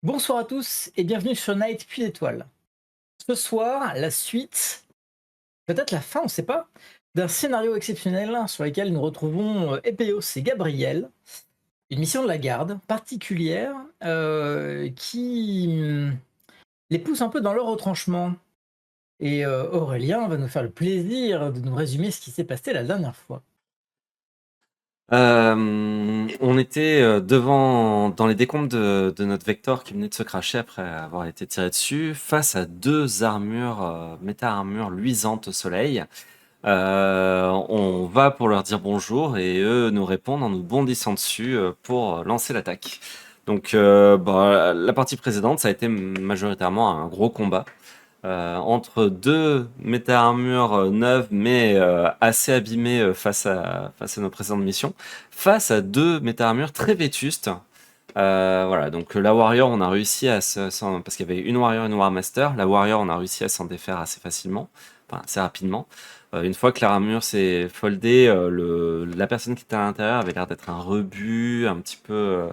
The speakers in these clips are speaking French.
Bonsoir à tous et bienvenue sur Night puis l'étoile. Ce soir, la suite, peut-être la fin, on ne sait pas, d'un scénario exceptionnel sur lequel nous retrouvons Epéos et Gabriel, une mission de la garde particulière qui les pousse un peu dans leur retranchement. Et Aurélien va nous faire le plaisir de nous résumer ce qui s'est passé la dernière fois. On était, devant dans les décombres de notre Vector qui venait de se crasher après avoir été tiré dessus, face à 2 armures, méta-armures luisantes au soleil. On va pour leur dire bonjour et eux nous répondent en nous bondissant dessus, pour lancer l'attaque. Donc, la partie précédente, ça a été majoritairement un gros combat entre 2 méta-armures neuves mais assez abîmées face à nos précédentes missions, face à 2 méta-armures très vétustes. Voilà, donc la Warrior, on a réussi parce qu'il y avait une Warrior et une War Master. La Warrior, on a réussi à s'en défaire assez facilement, enfin assez rapidement. Une fois que la armure s'est foldée, la personne qui était à l'intérieur avait l'air d'être un rebut, un petit peu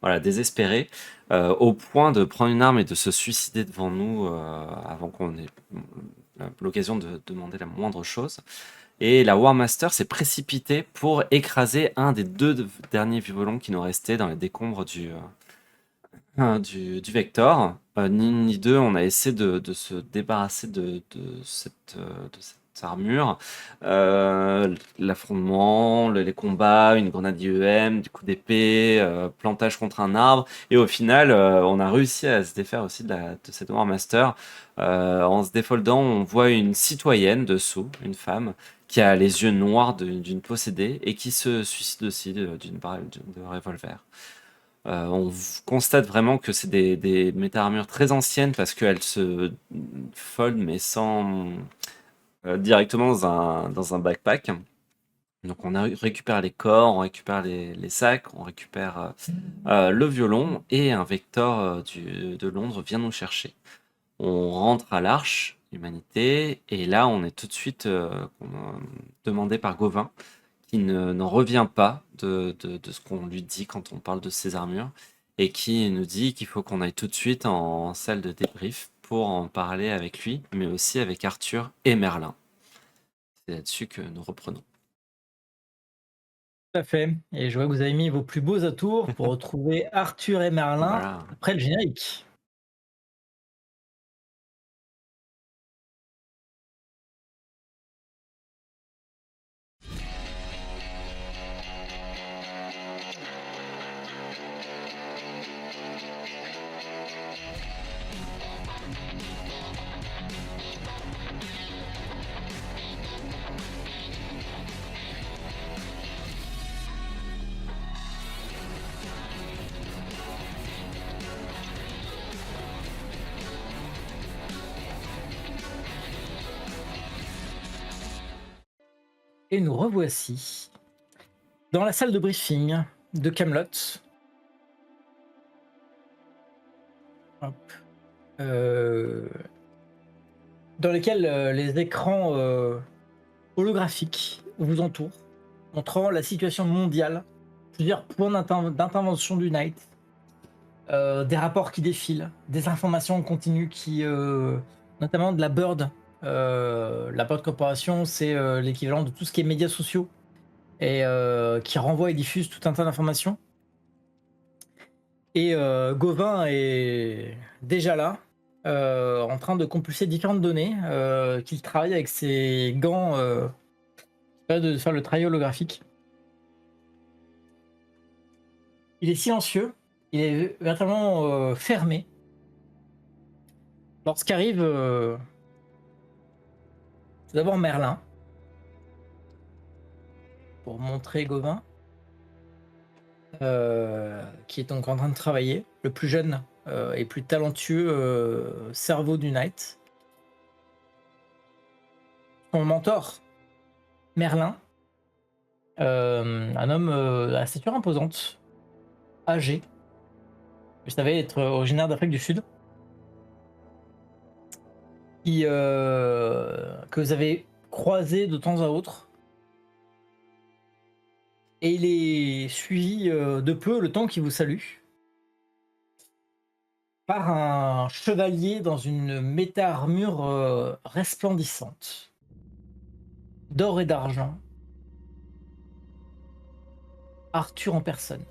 voilà, désespéré, au point de prendre une arme et de se suicider devant nous avant qu'on ait l'occasion de demander la moindre chose. Et la War Master s'est précipitée pour écraser un des 2 derniers violons qui nous restaient dans les décombres du Vector. Ni une ni deux, on a essayé de se débarrasser de cette armure. L'affrontement, les combats, une grenade IEM, du coup d'épée, plantage contre un arbre. Et au final, on a réussi à se défaire aussi de cette War Master. En se défoldant, on voit une citoyenne dessous, une femme, qui a les yeux noirs d'une possédée et qui se suicide aussi d'une barre de revolver. Constate vraiment que c'est des méta-armures très anciennes parce qu'elles se foldent mais sans directement dans un backpack. Donc on récupère les corps, on récupère les sacs, on récupère le violon et un Vector de Londres vient nous chercher. On rentre à l'Arche Humanité et là on est tout de suite demandé par Gauvin qui n'en revient pas de ce qu'on lui dit quand on parle de ses armures et qui nous dit qu'il faut qu'on aille tout de suite en salle de débrief pour en parler avec lui, mais aussi avec Arthur et Merlin. C'est là-dessus que nous reprenons. Tout à fait. Et je vois que vous avez mis vos plus beaux atours pour retrouver Arthur et Merlin Voilà. après le générique. Et nous revoici dans la salle de briefing de Camelot. Hop. Euh, dans lesquels les écrans holographiques vous entourent, montrant la situation mondiale, plusieurs points d'intervention du Night, des rapports qui défilent, des informations continues qui, notamment de la Bird. La Bird Corporation, c'est l'équivalent de tout ce qui est médias sociaux et qui renvoie et diffuse tout un tas d'informations. Et Gauvin est déjà là, en train de compulser différentes données qu'il travaille avec ses gants de faire le travail holographique. Il est silencieux, il est véritablement fermé. Lorsqu'arrive tout d'abord Merlin pour montrer Gauvin, qui est donc en train de travailler, le plus jeune et plus talentueux cerveau du Night. Son mentor, Merlin, un homme à stature imposante, âgé, vous savez, être originaire d'Afrique du Sud, que vous avez croisé de temps à autre. Et il est suivi de peu le temps qu'il vous salue. par un chevalier dans une méta-armure resplendissante, d'or et d'argent, Arthur en personne.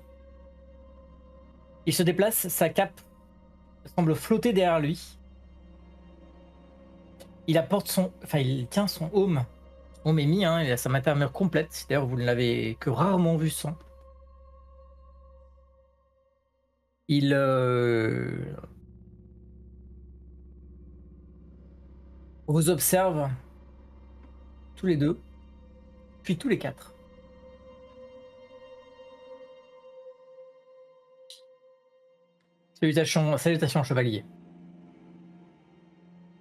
Il se déplace, sa cape semble flotter derrière lui. Il apporte il tient son aume. Son aume est mis, hein, il a sa méta-armure complète. D'ailleurs, vous ne l'avez que rarement vu sans. Il vous observe tous les deux, puis tous les quatre. Salutations, salutations, chevalier.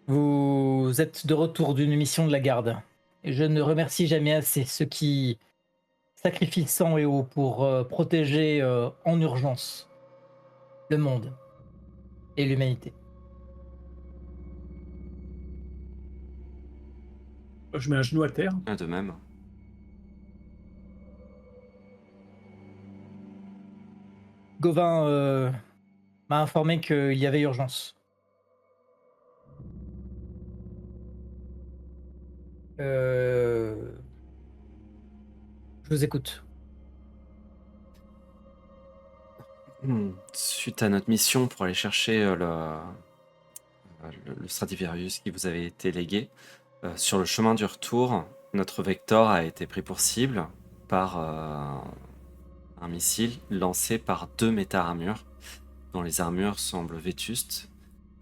Vous êtes de retour d'une mission de la garde. Et je ne remercie jamais assez ceux qui sacrifient sang et eau pour protéger en urgence le monde et l'humanité. Je mets un genou à terre. De même. Gauvin m'a informé qu'il y avait urgence. Je vous écoute. Suite à notre mission pour aller chercher le Stradivarius qui vous avait été légué, sur le chemin du retour, notre Vector a été pris pour cible par un missile lancé par 2 méta-armures, dont les armures semblent vétustes,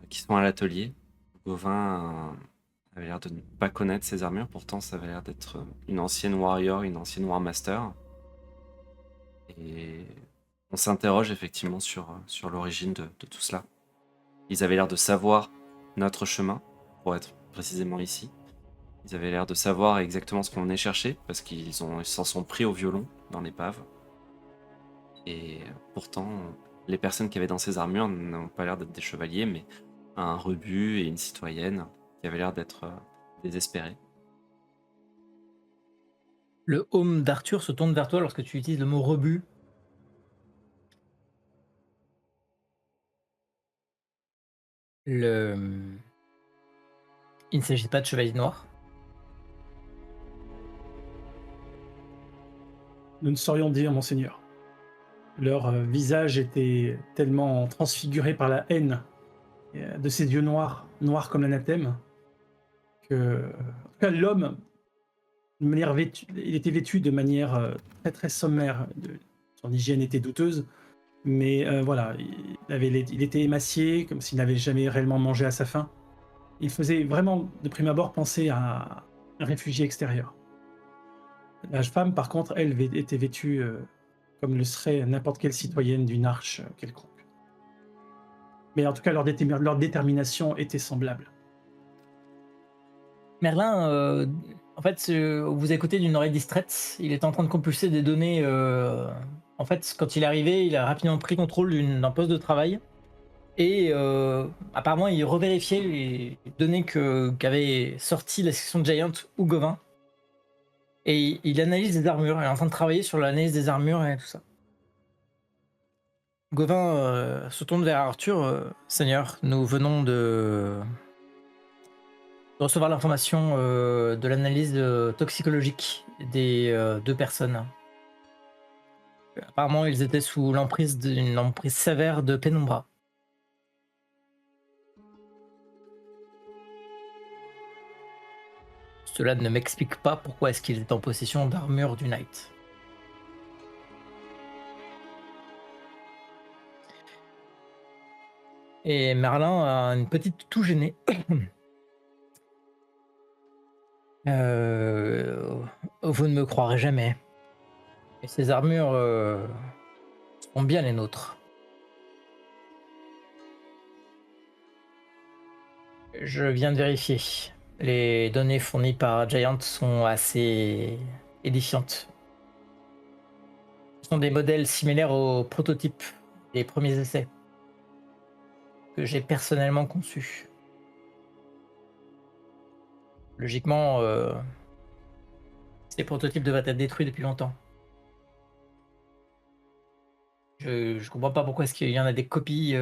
qui sont à l'atelier. Gauvin avait l'air de ne pas connaître ces armures, pourtant ça avait l'air d'être une ancienne warrior, une ancienne war master. Et on s'interroge effectivement sur l'origine de tout cela. Ils avaient l'air de savoir notre chemin, pour être précisément ici. Ils avaient l'air de savoir exactement ce qu'on venait chercher, parce qu'ils s'en sont pris au violon dans l'épave. Et pourtant, les personnes qui avaient dans ces armures n'ont pas l'air d'être des chevaliers, mais un rebut et une citoyenne qui avaient l'air d'être désespérés. Le home d'Arthur se tourne vers toi lorsque tu utilises le mot rebut. Il ne s'agit pas de chevalier noir. Nous ne saurions dire, monseigneur. Leur visage était tellement transfiguré par la haine de ces yeux noirs, noirs comme l'anathème, que, en tout cas, l'homme, il était vêtu de manière très très sommaire. Son hygiène était douteuse, mais voilà, il était émacié, comme s'il n'avait jamais réellement mangé à sa faim. Il faisait vraiment, de prime abord, penser à un réfugié extérieur. La femme, par contre, elle était vêtue comme le serait n'importe quelle citoyenne d'une arche quelconque. Mais en tout cas, leur détermination était semblable. Merlin, en fait, vous écoutez d'une oreille distraite. Il est en train de compulser des données. En fait, quand il est arrivé, il a rapidement pris contrôle d'un poste de travail. Et apparemment, il revérifiait les données qu'avait sorti la section de Giant ou Gauvin. Et il analyse des armures. Il est en train de travailler sur l'analyse des armures et tout ça. Gauvin se tourne vers Arthur. Seigneur, nous venons de recevoir l'information de l'analyse toxicologique des 2 personnes. Apparemment, ils étaient sous l'emprise d'une emprise sévère de pénombra. Cela ne m'explique pas pourquoi est-ce qu'ils étaient en possession d'armure du Knight. Et Merlin a une petite toux gênée. Vous ne me croirez jamais. Et ces armures sont bien les nôtres. Je viens de vérifier. Les données fournies par Giant sont assez édifiantes. Ce sont des modèles similaires aux prototypes des premiers essais que j'ai personnellement conçus. Logiquement, ces prototypes devraient être détruits depuis longtemps. Je comprends pas pourquoi est-ce qu'il y en a des copies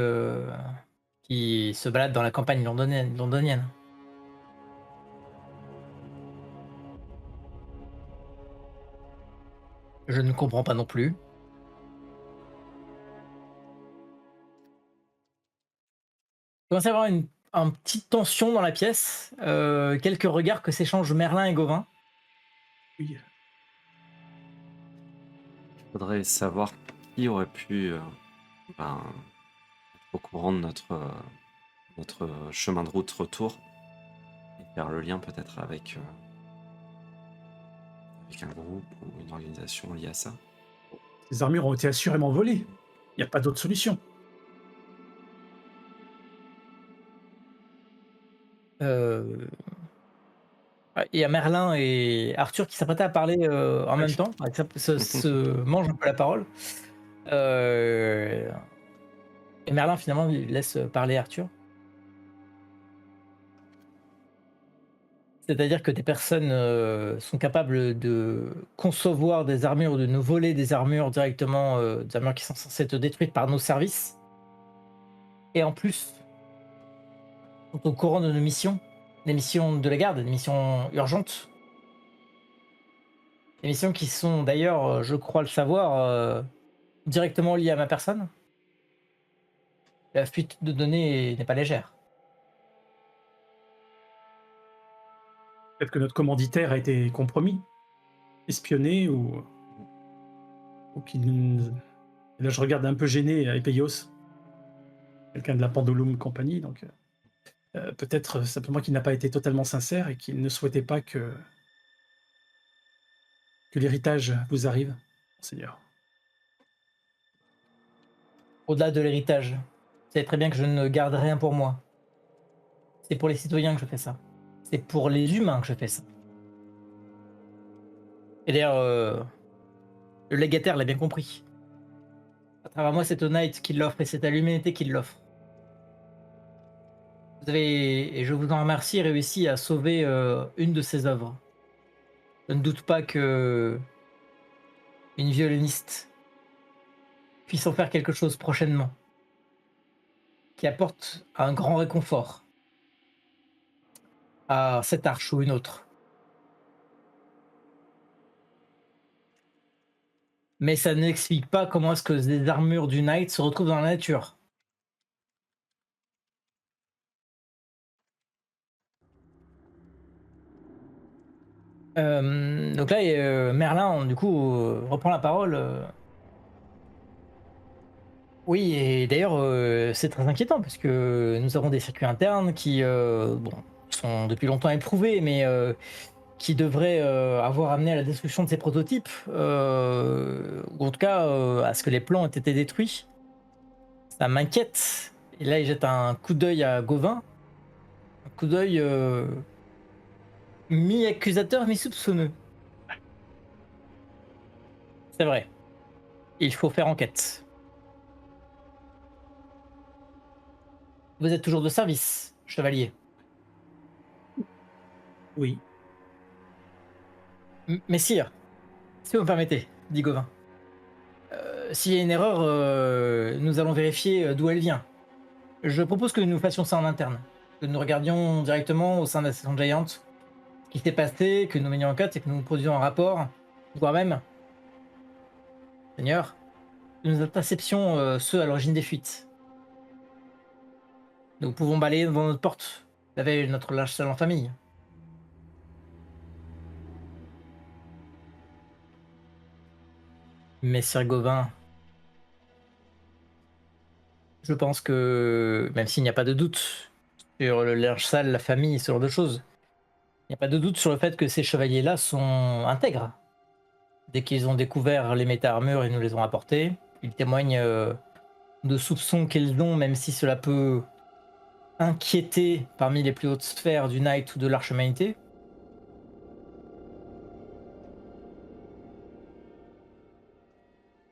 qui se balade dans la campagne londonienne. Je ne comprends pas non plus. Il commence à y avoir une petite tension dans la pièce, quelques regards que s'échangent Merlin et Gauvin. Oui. Faudrait savoir qui aurait pu ben, être au courant de notre chemin de route retour et faire le lien peut-être avec un groupe ou une organisation liée à ça. Ces armures ont été assurément volées. Il n'y a pas d'autre solution. Euh, ouais, il y a Merlin et Arthur qui s'apprêtaient à parler en même Ouais. temps, ouais, se mangent un peu la parole. Euh, et Merlin finalement il laisse parler Arthur. C'est-à-dire que des personnes sont capables de concevoir des armures, de nous voler des armures directement, des armures qui sont censées être détruites par nos services, et en plus sont au courant de nos missions, des missions de la garde, des missions urgentes, des missions qui sont d'ailleurs, je crois le savoir, directement liées à ma personne. La fuite de données n'est pas légère. Peut-être que notre commanditaire a été compromis, espionné ou qu'il nous... Et là, je regarde un peu gêné Epeios, quelqu'un de la Pendulum Company, donc peut-être simplement qu'il n'a pas été totalement sincère et qu'il ne souhaitait pas que l'héritage vous arrive, Seigneur. Au-delà de l'héritage, vous savez très bien que je ne garde rien pour moi. C'est pour les citoyens que je fais ça. C'est pour les humains que je fais ça. Et d'ailleurs, le légataire l'a bien compris. À travers moi, c'est au Knight qui l'offre et c'est à l'humanité qui l'offre. Vous avez, et je vous en remercie, réussi à sauver une de ses œuvres. Je ne doute pas que une violoniste puisse en faire quelque chose prochainement, qui apporte un grand réconfort à cette arche ou une autre. Mais ça n'explique pas comment est-ce que des armures du Knight se retrouvent dans la nature. Donc là, Merlin, du coup, reprend la parole. Oui, et d'ailleurs, c'est très inquiétant parce que nous avons des circuits internes qui, bon, sont depuis longtemps éprouvés, mais qui devraient avoir amené à la destruction de ces prototypes, ou en tout cas à ce que les plans aient été détruits. Ça m'inquiète. Et là, il jette un coup d'œil à Gauvin, un coup d'œil mi-accusateur, mi-soupçonneux. C'est vrai, il faut faire enquête. Vous êtes toujours de service, chevalier. Oui, Messire, si vous me permettez, dit Gauvin. S'il y a une erreur, nous allons vérifier d'où elle vient. Je propose que nous fassions ça en interne, que nous regardions directement au sein de la session Giant ce qui s'est passé, que nous menions enquête et que nous produisions un rapport, voire même, Seigneur, que nous interceptions ceux à l'origine des fuites. Nous pouvons balayer devant notre porte, laver notre linge sale en famille. Messire Gauvin, je pense que, même s'il n'y a pas de doute sur le linge sale, la famille, ce genre de choses, il n'y a pas de doute sur le fait que ces chevaliers-là sont intègres. Dès qu'ils ont découvert les méta-armures, ils nous les ont apportés. Ils témoignent de soupçons qu'ils ont, même si cela peut inquiéter parmi les plus hautes sphères du Knight ou de l'Arche-Humanité.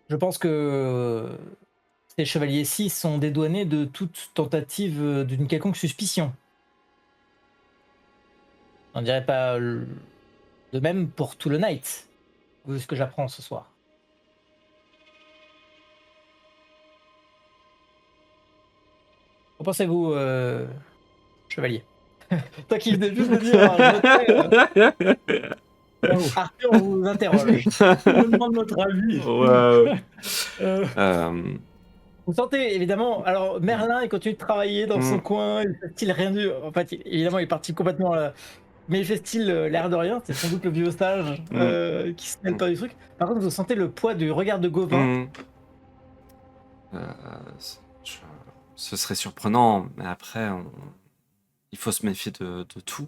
Je pense que ces chevaliers-ci sont dédouanés de toute tentative d'une quelconque suspicion. On dirait pas de même pour tout le Knight, vu ce que j'apprends ce soir. pensez-vous, chevalier? Toi qui venais juste de dire, je notais, Waouh. Arthur vous interroge. On me demande notre avis. Ouais. Euh, Vous sentez évidemment, alors Merlin, il continue de travailler dans son Mm. coin, il fait-il rien du. En fait, évidemment, il est parti complètement. Mais il fait-il l'air de rien, c'est sans doute le vieux sage qui se mêle pas du truc. Par contre, vous sentez le poids du regard de Gauvin. Mm. Je- Ce serait surprenant, mais après, il faut se méfier de tout,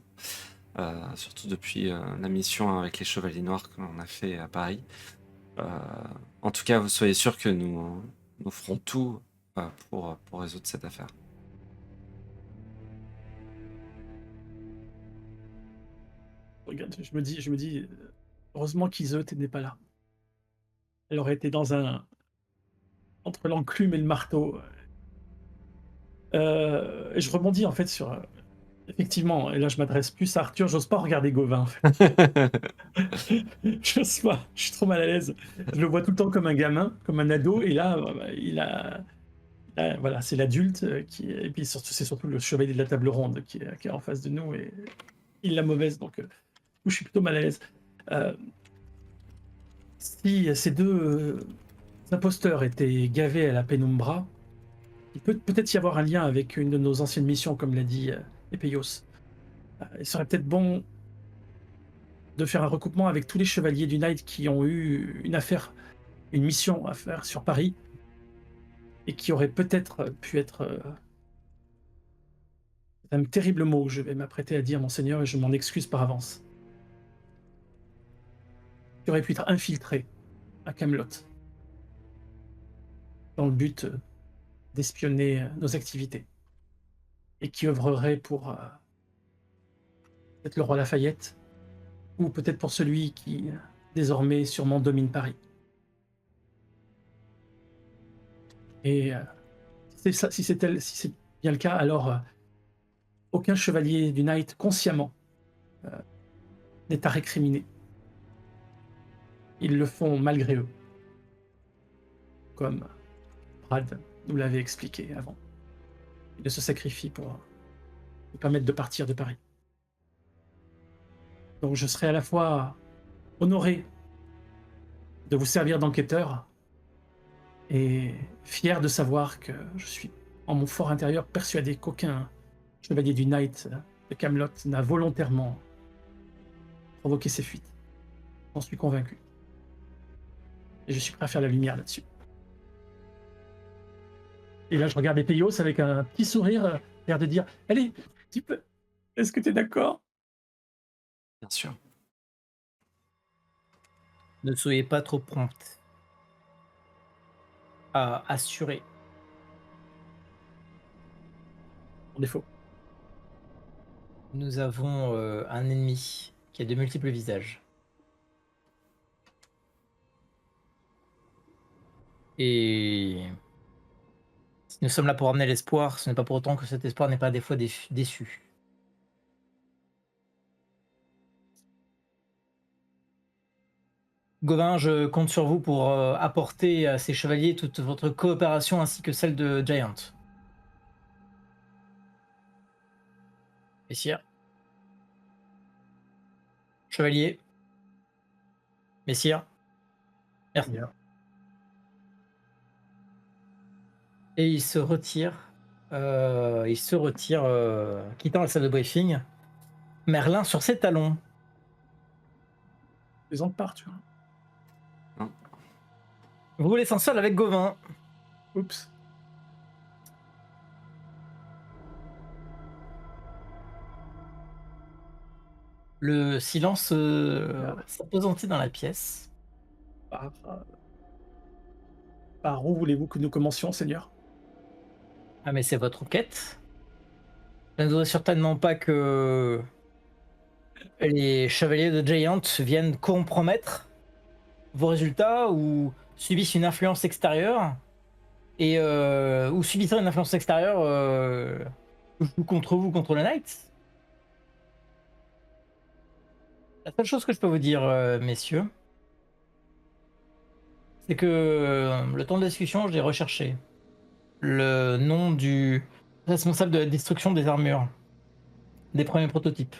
surtout depuis la mission avec les Chevaliers Noirs que l'on a fait à Paris. En tout cas, vous soyez sûr que nous ferons tout pour résoudre cette affaire. Regarde, je me dis, heureusement qu'Iseut n'est pas là. Elle aurait été entre l'enclume et le marteau. Et je rebondis en fait sur, effectivement, et là je m'adresse plus à Arthur, j'ose pas regarder Gauvin en fait. J'ose pas, je suis trop mal à l'aise. Je le vois tout le temps comme un gamin, comme un ado, et là, voilà, c'est l'adulte qui, et puis surtout, c'est surtout le chevalier de la table ronde qui est en face de nous, et il la mauvaise, donc je suis plutôt mal à l'aise. Euh, Si ces deux imposteurs étaient gavés à la pénumbra, il peut peut-être y avoir un lien avec une de nos anciennes missions, comme l'a dit Epeios. Il serait peut-être bon de faire un recoupement avec tous les chevaliers du Knight qui ont eu une mission à faire sur Paris, et qui auraient peut-être pu être... c'est un terrible mot que je vais m'apprêter à dire, monseigneur, et je m'en excuse par avance. Qui auraient pu être infiltrés à Camelot, dans le but d'espionner nos activités, et qui œuvrerait pour peut-être le roi Lafayette, ou peut-être pour celui qui désormais sûrement domine Paris. Et si c'est bien le cas, alors aucun chevalier du Knight consciemment n'est à récriminer. Ils le font malgré eux, comme Brad nous l'avait expliqué avant. Ils se sacrifient pour nous permettre de partir de Paris. Donc je serai à la fois honoré de vous servir d'enquêteur et fier de savoir que je suis, en mon fort intérieur, persuadé qu'aucun chevalier du Knight de Camelot n'a volontairement provoqué ces fuites. J'en suis convaincu. Et je suis prêt à faire la lumière là-dessus. Et là, je regarde Epeios avec un petit sourire, l'air de dire « Allez, tu peux... Est-ce que tu es d'accord ?» Bien sûr. Ne soyez pas trop prompt à assurer. Pour défaut. Nous avons un ennemi qui a de multiples visages. Et si nous sommes là pour amener l'espoir, ce n'est pas pour autant que cet espoir n'est pas des fois déçu. Gauvin, je compte sur vous pour apporter à ces chevaliers toute votre coopération ainsi que celle de Giant. Messire. Chevalier. Messire. Merci. Bien. Et il se retire. Quittant la salle de briefing. Merlin sur ses talons. Les ans part, tu vois. Vous vous laissez seul avec Gauvin. Oups. Le silence s'appesantit dans la pièce. Par où voulez-vous que nous commencions, Seigneur? Ah mais c'est votre quête. Je ne voudrais certainement pas que les chevaliers de Giant viennent compromettre vos résultats ou subissent une influence extérieure et ou subissant une influence extérieure joue contre vous, contre le Knight. La seule chose que je peux vous dire, messieurs, c'est que le temps de discussion, j'ai recherché le nom du responsable de la destruction des armures, des premiers prototypes.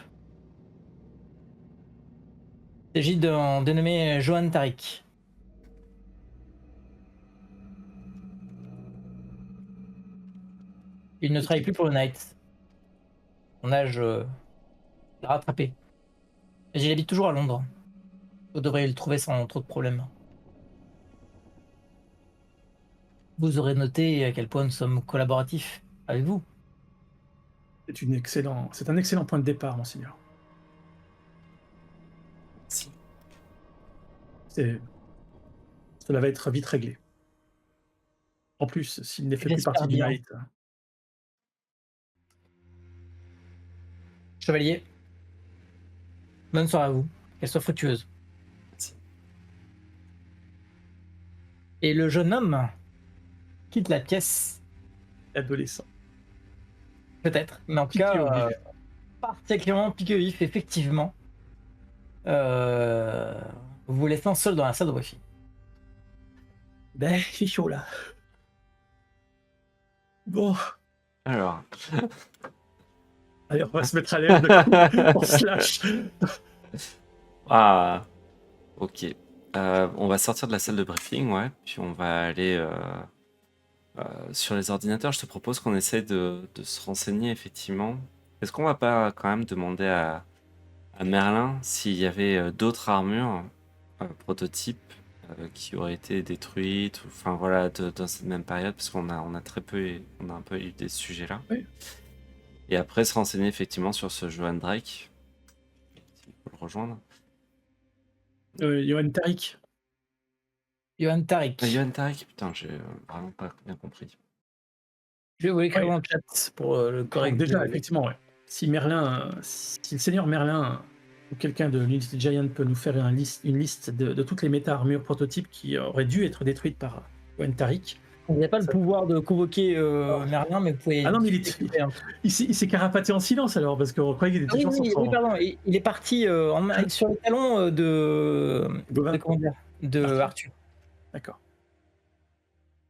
Il s'agit d'un dénommé Johan Tariq. Il ne travaille plus pour le Knight. Son âge l'a rattrapé. Mais il habite toujours à Londres. Vous devriez le trouver sans trop de problèmes. Vous aurez noté à quel point nous sommes collaboratifs avec vous. C'est un excellent point de départ, monseigneur. Si. Cela va être vite réglé. En plus, s'il ne fait plus J'espère partie du bien. Knight. Chevalier, bonne soirée à vous. Qu'elle soit fructueuse. Merci. Et le jeune homme quitte la pièce, Adolescent. peut-être, mais en tout Piqué cas, au vif. particulièrement piqué au vif, effectivement. Vous vous laissez seul dans la salle de wifi. Ben, c'est chaud là. Bon, Alors. allez, on va se mettre à l'air de coup. On se lâche. Ah, ok. On va sortir de la salle de briefing, ouais. Puis on va aller sur les ordinateurs. Je te propose qu'on essaye de se renseigner, effectivement. Est-ce qu'on va pas quand même demander à Merlin s'il y avait d'autres armures prototypes qui auraient été détruites, ou, enfin voilà, dans cette même période, parce qu'on a très peu, on a un peu élude ce sujet-là. Oui. Et après se renseigner effectivement sur ce Johan Drake, s'il faut le rejoindre. Johan Tariq. Johan Tariq. Johan Tariq, putain, j'ai vraiment pas bien compris. Je vais vous l'écrire Ouais. dans le chat pour le correct. Donc déjà, effectivement, ouais. Si le seigneur Merlin ou quelqu'un de l'Unity Giant peut nous faire une liste de toutes les méta-armures prototypes qui auraient dû être détruites par Johan Tariq. Vous n'avez pas le Ça- pouvoir de convoquer Merlin, mais vous pouvez. Ah non, mais écouter un peu. il s'est carapaté en silence alors, parce qu'on croyait qu'il était Oui, toujours sur son... oui, pardon. Il est parti sur les talons Gauvin. comment dire, de Arthur. D'accord.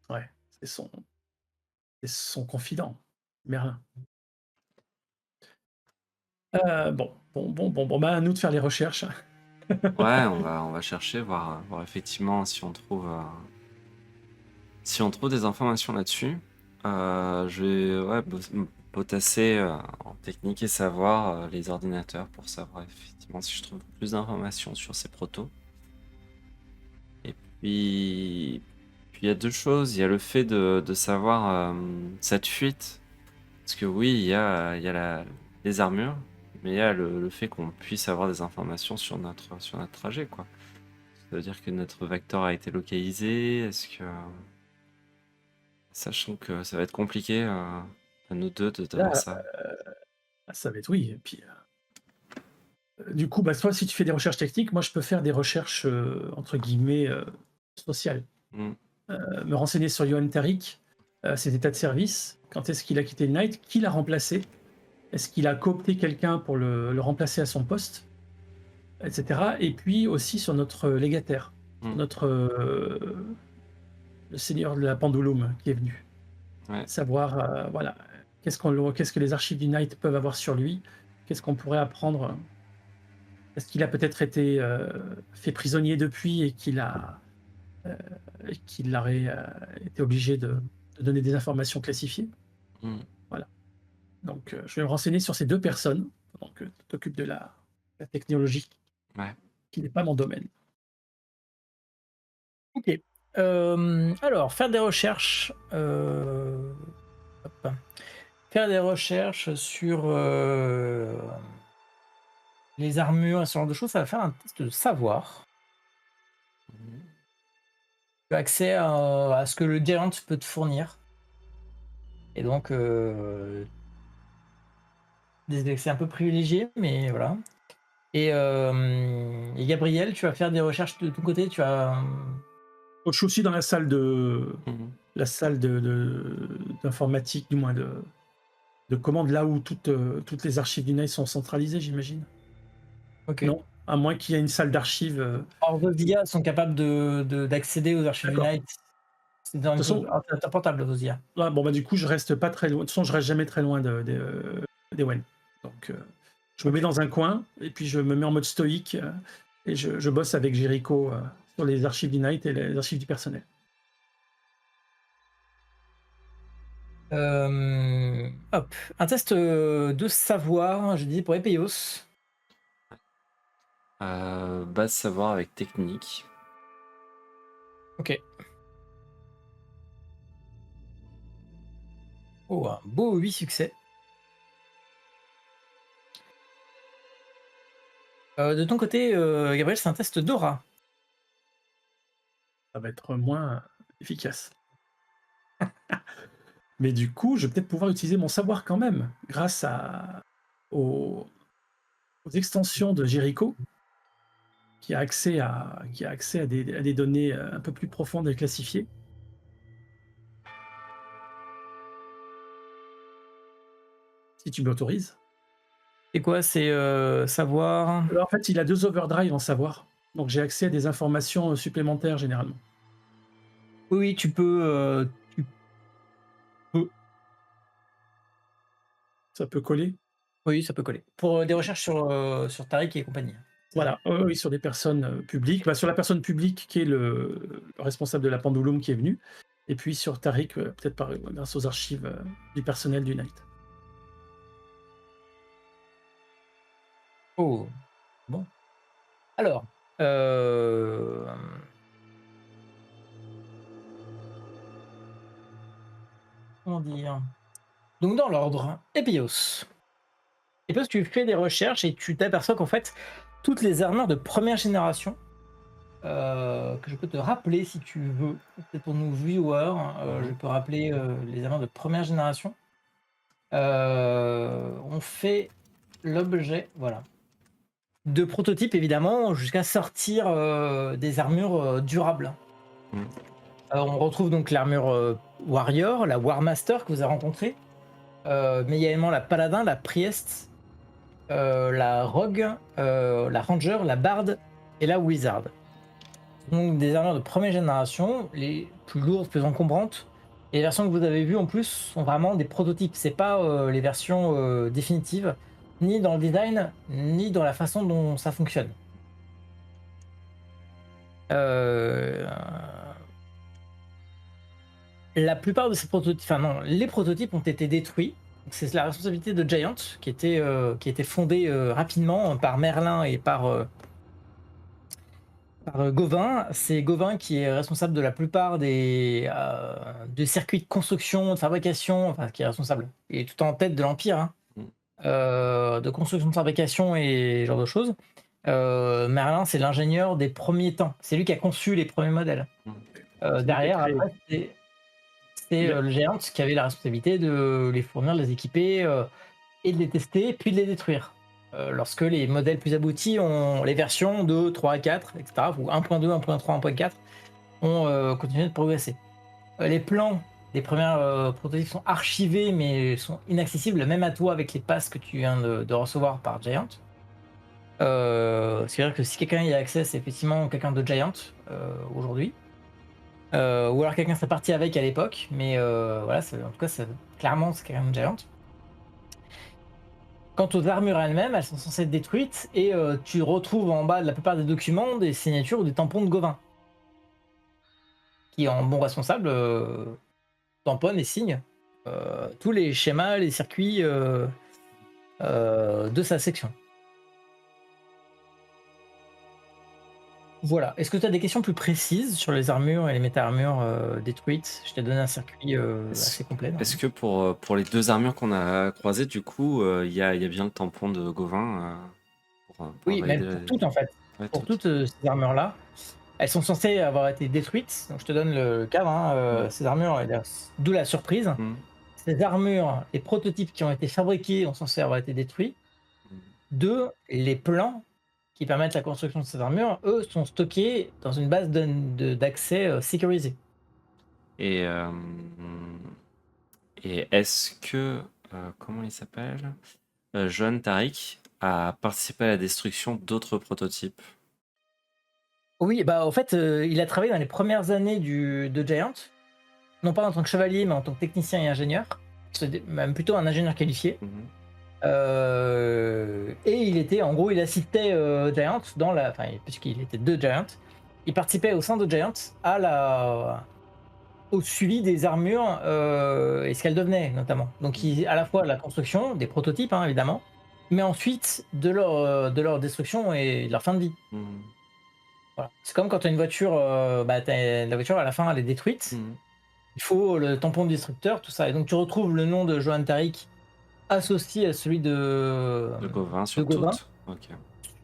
Ouais, c'est son confident, Merlin. Bon, bah à nous de faire les recherches. Ouais, on va chercher, voir effectivement si on trouve des informations là-dessus. Je vais potasser en technique et savoir les ordinateurs pour savoir effectivement si je trouve plus d'informations sur ces protos. Et puis il y a deux choses. Il y a le fait de savoir cette fuite. Parce que oui, il y a les armures, mais il y a le fait qu'on puisse avoir des informations sur notre trajet, quoi. Ça veut dire que notre vecteur a été localisé. Est-ce que... Sachant que ça va être compliqué à nous deux d'avoir ça. Ça va être oui. Et puis, du coup, bah, toi, si tu fais des recherches techniques, moi, je peux faire des recherches, entre guillemets, sociales. Mm. Me renseigner sur Johan Tariq, ses états de service, quand est-ce qu'il a quitté le Knight, qui l'a remplacé, est-ce qu'il a coopté quelqu'un pour le remplacer à son poste, etc. Et puis aussi sur notre légataire, le seigneur de la Pendulum qui est venu. Ouais. Savoir, voilà, qu'est-ce que les archives du Knight peuvent avoir sur lui, qu'est-ce qu'on pourrait apprendre. Est-ce qu'il a peut-être été fait prisonnier depuis et qu'il aurait été obligé de donner des informations classifiées. Voilà. Donc, je vais me renseigner sur ces deux personnes pendant que tu t'occupes de la technologie, qui n'est pas mon domaine. Ok. Alors, faire des recherches. Faire des recherches sur les armures et ce genre de choses, ça va faire un test de savoir. Tu as accès à ce que le Giant peut te fournir. Et donc, des accès un peu privilégiés, mais voilà. Et Gabriel, tu vas faire des recherches de ton côté. Tu as. Je suis aussi dans la salle d'informatique, du moins de commande, là où toutes les archives du Knight sont centralisées, j'imagine. Ok. Non, à moins qu'il y ait une salle d'archives. Alors, vos IA sont capables d'accéder aux archives du D'accord. Knight C'est dans De toute façon, un portable, vous dire. ah, bon, bah, du coup, je reste pas très loin. De toute façon, je reste jamais très loin des Wen. Donc, je me mets Ok. dans un coin et puis je me mets en mode stoïque et je bosse avec Jericho sur les archives d'Ignite et les archives du personnel. Hop, un test de savoir, je dis pour Epeios. Base savoir avec technique. Ok. Oh, un beau 8 succès. De ton côté, Gabriel, c'est un test d'aura. Ça va être moins efficace. Mais du coup, je vais peut-être pouvoir utiliser mon savoir quand même, grâce aux, aux extensions de Jericho, qui a accès à des données un peu plus profondes et classifiées. Si tu m'autorises. C'est quoi? C'est savoir. Alors, en fait, il a 2 overdrive en savoir, donc j'ai accès à des informations supplémentaires généralement. Oui, oui, tu peux. Tu peux. Ça peut coller. Oui, ça peut coller. Pour des recherches sur Tariq et compagnie. C'est ça. Voilà, oui, sur des personnes publiques. Bah, sur la personne publique qui est le responsable de la Pendulum qui est venu, et puis sur Tariq, peut-être grâce aux archives du personnel du Night. Oh, bon. Alors, euh, comment dire? Donc, dans l'ordre, Epios. Epios, tu fais des recherches et tu t'aperçois qu'en fait, toutes les armures de première génération, que je peux te rappeler si tu veux, peut-être pour nos viewers, je peux rappeler les armures de première génération, ont fait l'objet, voilà, de prototypes évidemment, jusqu'à sortir des armures durables. Mm. On retrouve donc l'armure Warrior, la Warmaster que vous avez rencontrée, mais il y a également la Paladin, la Priest, la Rogue, la Ranger, la Barde et la Wizard. Donc des armures de première génération, les plus lourdes, plus encombrantes. Et les versions que vous avez vues en plus sont vraiment des prototypes. C'est pas les versions définitives, ni dans le design, ni dans la façon dont ça fonctionne. Euh, La plupart de ces prototypes, enfin non, les prototypes ont été détruits. C'est la responsabilité de Giant qui était fondée rapidement par Merlin et par Gauvin. C'est Gauvin qui est responsable de la plupart des circuits de construction, de fabrication, enfin qui est responsable. Il est tout en tête de l'Empire, hein, de construction, de fabrication et ce genre de choses. Merlin, c'est l'ingénieur des premiers temps. C'est lui qui a conçu les premiers modèles. Derrière, après, c'est le Giant qui avait la responsabilité de les fournir, de les équiper et de les tester, puis de les détruire. Lorsque les modèles plus aboutis ont les versions 2, 3, 4, etc., ou 1.2, 1.3, 1.4, ont continué de progresser. Les plans des premiers prototypes sont archivés, mais sont inaccessibles, même à toi avec les passes que tu viens de recevoir par Giant. C'est-à-dire que si quelqu'un y a accès, c'est effectivement quelqu'un de Giant aujourd'hui. Ou alors quelqu'un serait parti avec à l'époque, mais voilà, en tout cas, clairement, c'est quelqu'un de Giant. Quant aux armures elles-mêmes, elles sont censées être détruites et tu retrouves en bas de la plupart des documents des signatures ou des tampons de Gauvin, qui en bon responsable tamponne et signe tous les schémas, les circuits de sa section. Voilà. Est-ce que tu as des questions plus précises sur les armures et les méta-armures détruites? Je t'ai donné un circuit assez complet. Est-ce que pour les 2 armures qu'on a croisées, du coup, il y a bien le tampon de Gauvin pour Oui, valider même pour toutes en fait. Ouais, Pour toutes. toutes ces armures-là. Elles sont censées avoir été détruites. Donc je te donne le cadre. Hein, ces armures, d'où la surprise. Mm. Ces armures, les prototypes qui ont été fabriqués ont censé avoir été détruits. Deux, les plans qui permettent la construction de ces armures, eux, sont stockés dans une base d'accès sécurisée. Et est-ce que, comment il s'appelle? Johan Tariq a participé à la destruction d'autres prototypes. Oui, bah en fait, il a travaillé dans les premières années de Giant. non pas en tant que chevalier, mais en tant que technicien et ingénieur. C'est même plutôt un ingénieur qualifié. Mhm. Et il était, en gros, il assistait Giant dans la, enfin, puisqu'il était de Giant, il participait au sein de Giant au suivi des armures et ce qu'elles devenaient notamment. Donc, à la fois la construction des prototypes, hein, évidemment, mais ensuite de leur destruction et de leur fin de vie. Mhm. Voilà. C'est comme quand tu as une voiture, la voiture à la fin elle est détruite. Mhm. Il faut le tampon de destructeur, tout ça. Et donc tu retrouves le nom de Johan Tariq associé à celui De Gauvin de sur Gauvin toutes. Ok.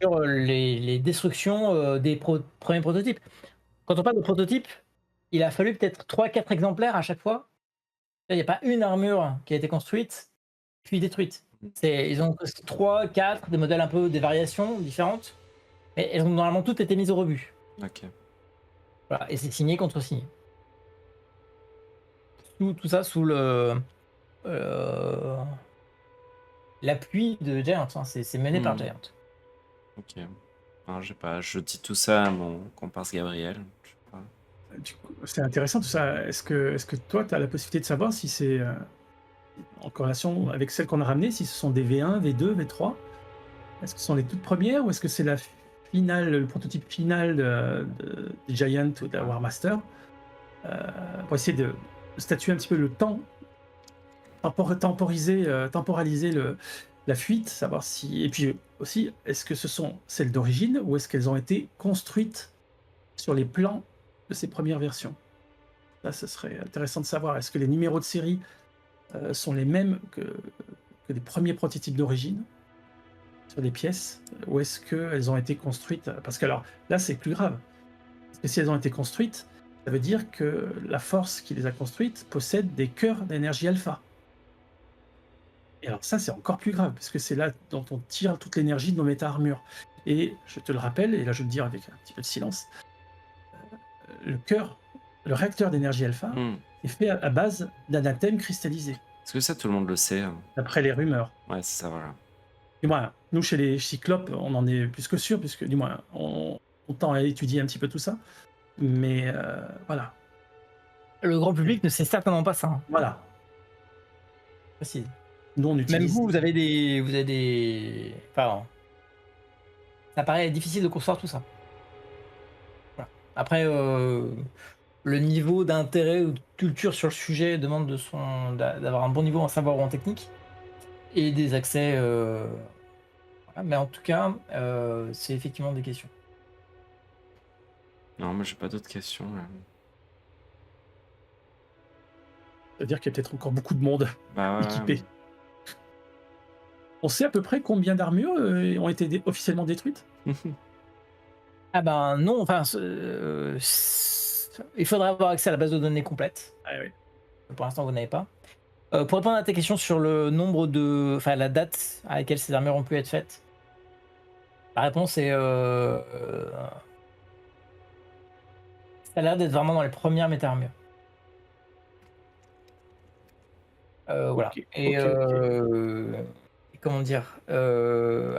sur les destructions des premiers prototypes. Quand on parle de prototype, il a fallu peut-être 3-4 exemplaires à chaque fois. Il n'y a pas une armure qui a été construite puis détruite. Ils ont 3-4 des modèles un peu des variations différentes, mais elles ont normalement toutes été mises au rebut. Ok. Voilà. Et c'est signé contre signé. Tout ça sous euh, l'appui de Giant. Hein. C'est mené par Mhm. Giant. Ok. Alors, je sais pas, je dis tout ça à mon comparse Gabriel. Je sais pas. Du coup, c'est intéressant tout ça. Est-ce que toi, tu as la possibilité de savoir si c'est en corrélation avec celles qu'on a ramenées, si ce sont des V1, V2, V3? Est-ce que ce sont les toutes premières ou est-ce que c'est la finale, le prototype final de Giant ou de la War Master? Pour essayer de statuer un petit peu le temps, temporaliser la fuite, savoir si. Et puis aussi, est-ce que ce sont celles d'origine ou est-ce qu'elles ont été construites sur les plans de ces premières versions? Là, ce serait intéressant de savoir. Est-ce que les numéros de série sont les mêmes que les premiers prototypes d'origine sur les pièces ou est-ce qu'elles ont été construites? Parce que alors là, c'est plus grave. Parce que si elles ont été construites, ça veut dire que la force qui les a construites possède des cœurs d'énergie alpha. Et alors ça, c'est encore plus grave, parce que c'est là dont on tire toute l'énergie de nos méta-armures. Et je te le rappelle, et là je vais le dire avec un petit peu de silence, le cœur, le réacteur d'énergie alpha Mhm. est fait à base d'anathème cristallisé, Est-ce que ça, tout le monde le sait? d'après les rumeurs. Ouais, c'est ça, voilà. Du moins, nous, chez les cyclopes, on en est plus que sûr, puisque du moins, on tend à étudier un petit peu tout ça. Mais voilà. Le grand public ne sait certainement pas ça. Hein. Voilà. Précise. Nous, on Même utilise. vous, vous avez des. Enfin, ça paraît difficile de concevoir tout ça. Voilà. Après, le niveau d'intérêt ou de culture sur le sujet demande d'avoir un bon niveau en savoir ou en technique et des accès. Voilà. Mais en tout cas, c'est effectivement des questions. Non, mais j'ai pas d'autres questions, là. C'est-à-dire qu'il y a peut-être encore beaucoup de monde Bah ouais, équipé. On sait à peu près combien d'armures ont été officiellement détruites? Ah ben non, enfin, il faudrait avoir accès à la base de données complète. Ah oui. Pour l'instant, vous n'avez pas. Pour répondre à ta question sur le nombre de, enfin la date à laquelle ces armures ont pu être faites, la réponse est, ça a l'air d'être vraiment dans les premières méta-armures. Voilà. Ok, Et ok, ok. comment dire,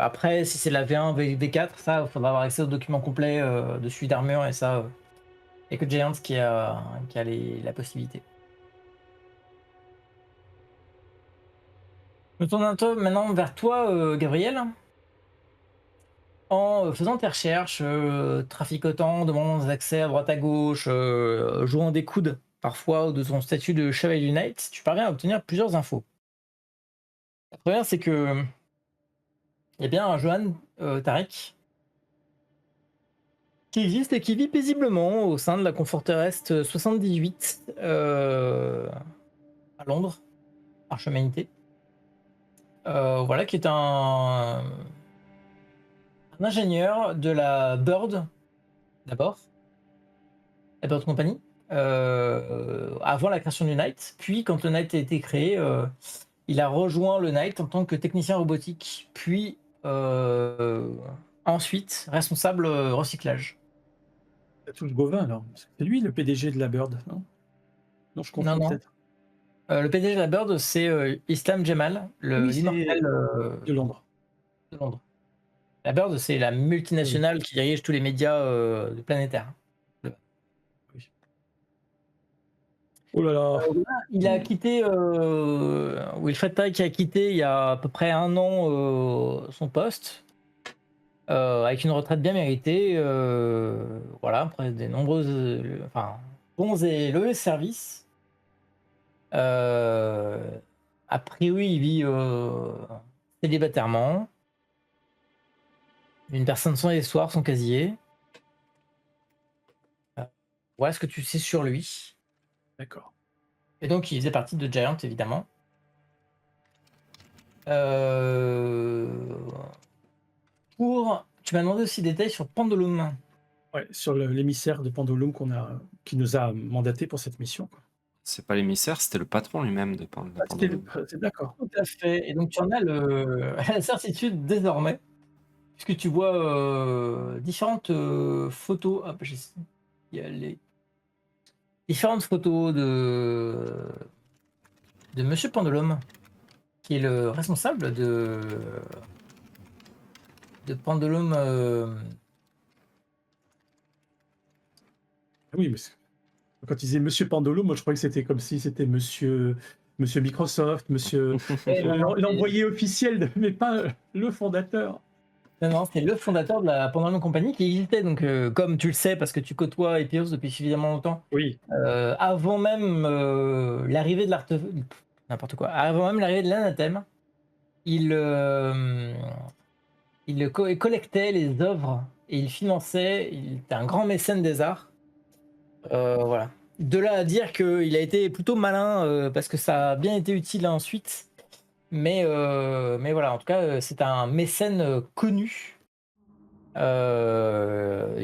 après, si c'est la V1, V4, ça, il faudra avoir accès aux documents complets de suivi d'armure et ça, il n'y a que Giants qui a la possibilité. Je me tourne un peu maintenant vers toi, Gabriel. En faisant tes recherches, traficotant, demandant des accès à droite à gauche, jouant des coudes parfois de son statut de chevalier du Knight, tu parviens à obtenir plusieurs infos. La première, c'est que il y a bien un Johan Tariq qui existe et qui vit paisiblement au sein de la Conforteresse 78 à Londres, Arche-Humanité. Voilà, qui est un ingénieur de la Bird, d'abord, la Bird Company, avant la création du Knight. Puis, quand le Knight a été créé, il a rejoint le Knight en tant que technicien robotique, puis ensuite responsable recyclage. Ça touche Gauvin alors. Parce que c'est lui le PDG de la Bird, non? Non, je Non, confonds non. peut-être. Le PDG de la Bird, c'est Islam Jamal, Oui, l'immortel c'est de Londres. de Londres. La Bird, c'est la Oui, multinationale qui dirige tous les médias planétaires. oui. Oh là là. Il a quitté, Wilfred Pike a quitté il y a à peu près 1 an, son poste, avec une retraite bien méritée, voilà, après des nombreuses, enfin, bons et loyaux services. Heu, a priori, il vit, célibatairement. Une personne sans histoire, sans casier. Heu, voilà ce que tu sais sur lui D'accord. et donc il faisait partie de Giant évidemment. Heu, tu m'as demandé aussi des détails sur Pendulum. Ouais, sur l'émissaire de Pendulum qui nous a mandaté pour cette mission, quoi. C'est pas l'émissaire, c'était le patron lui-même de Ah, c'était Pendulum. c'est d'accord. Tout à fait et donc tu en as la certitude désormais, puisque tu vois, différentes, photos. Hop, j'essaie d'y aller. Différentes photos de Monsieur Pendulum, qui est le responsable de Pendulum, Ah oui, mais quand il disait Monsieur Pandolo, moi je croyais que c'était comme si c'était Monsieur Microsoft, Monsieur eh non, non, l'envoyé officiel, mais pas le fondateur. non, non, c'est le fondateur de la Pendulum Company qui existait donc, comme tu le sais parce que tu côtoies Epirus depuis suffisamment longtemps, Oui, avant même, l'arrivée de n'importe quoi, avant même l'arrivée de l'anathème, il, il collectait les œuvres et il finançait, il était un grand mécène des arts. Voilà. De là à dire qu'il a été plutôt malin, parce que ça a bien été utile ensuite, mais voilà, en tout cas, c'est un mécène, connu,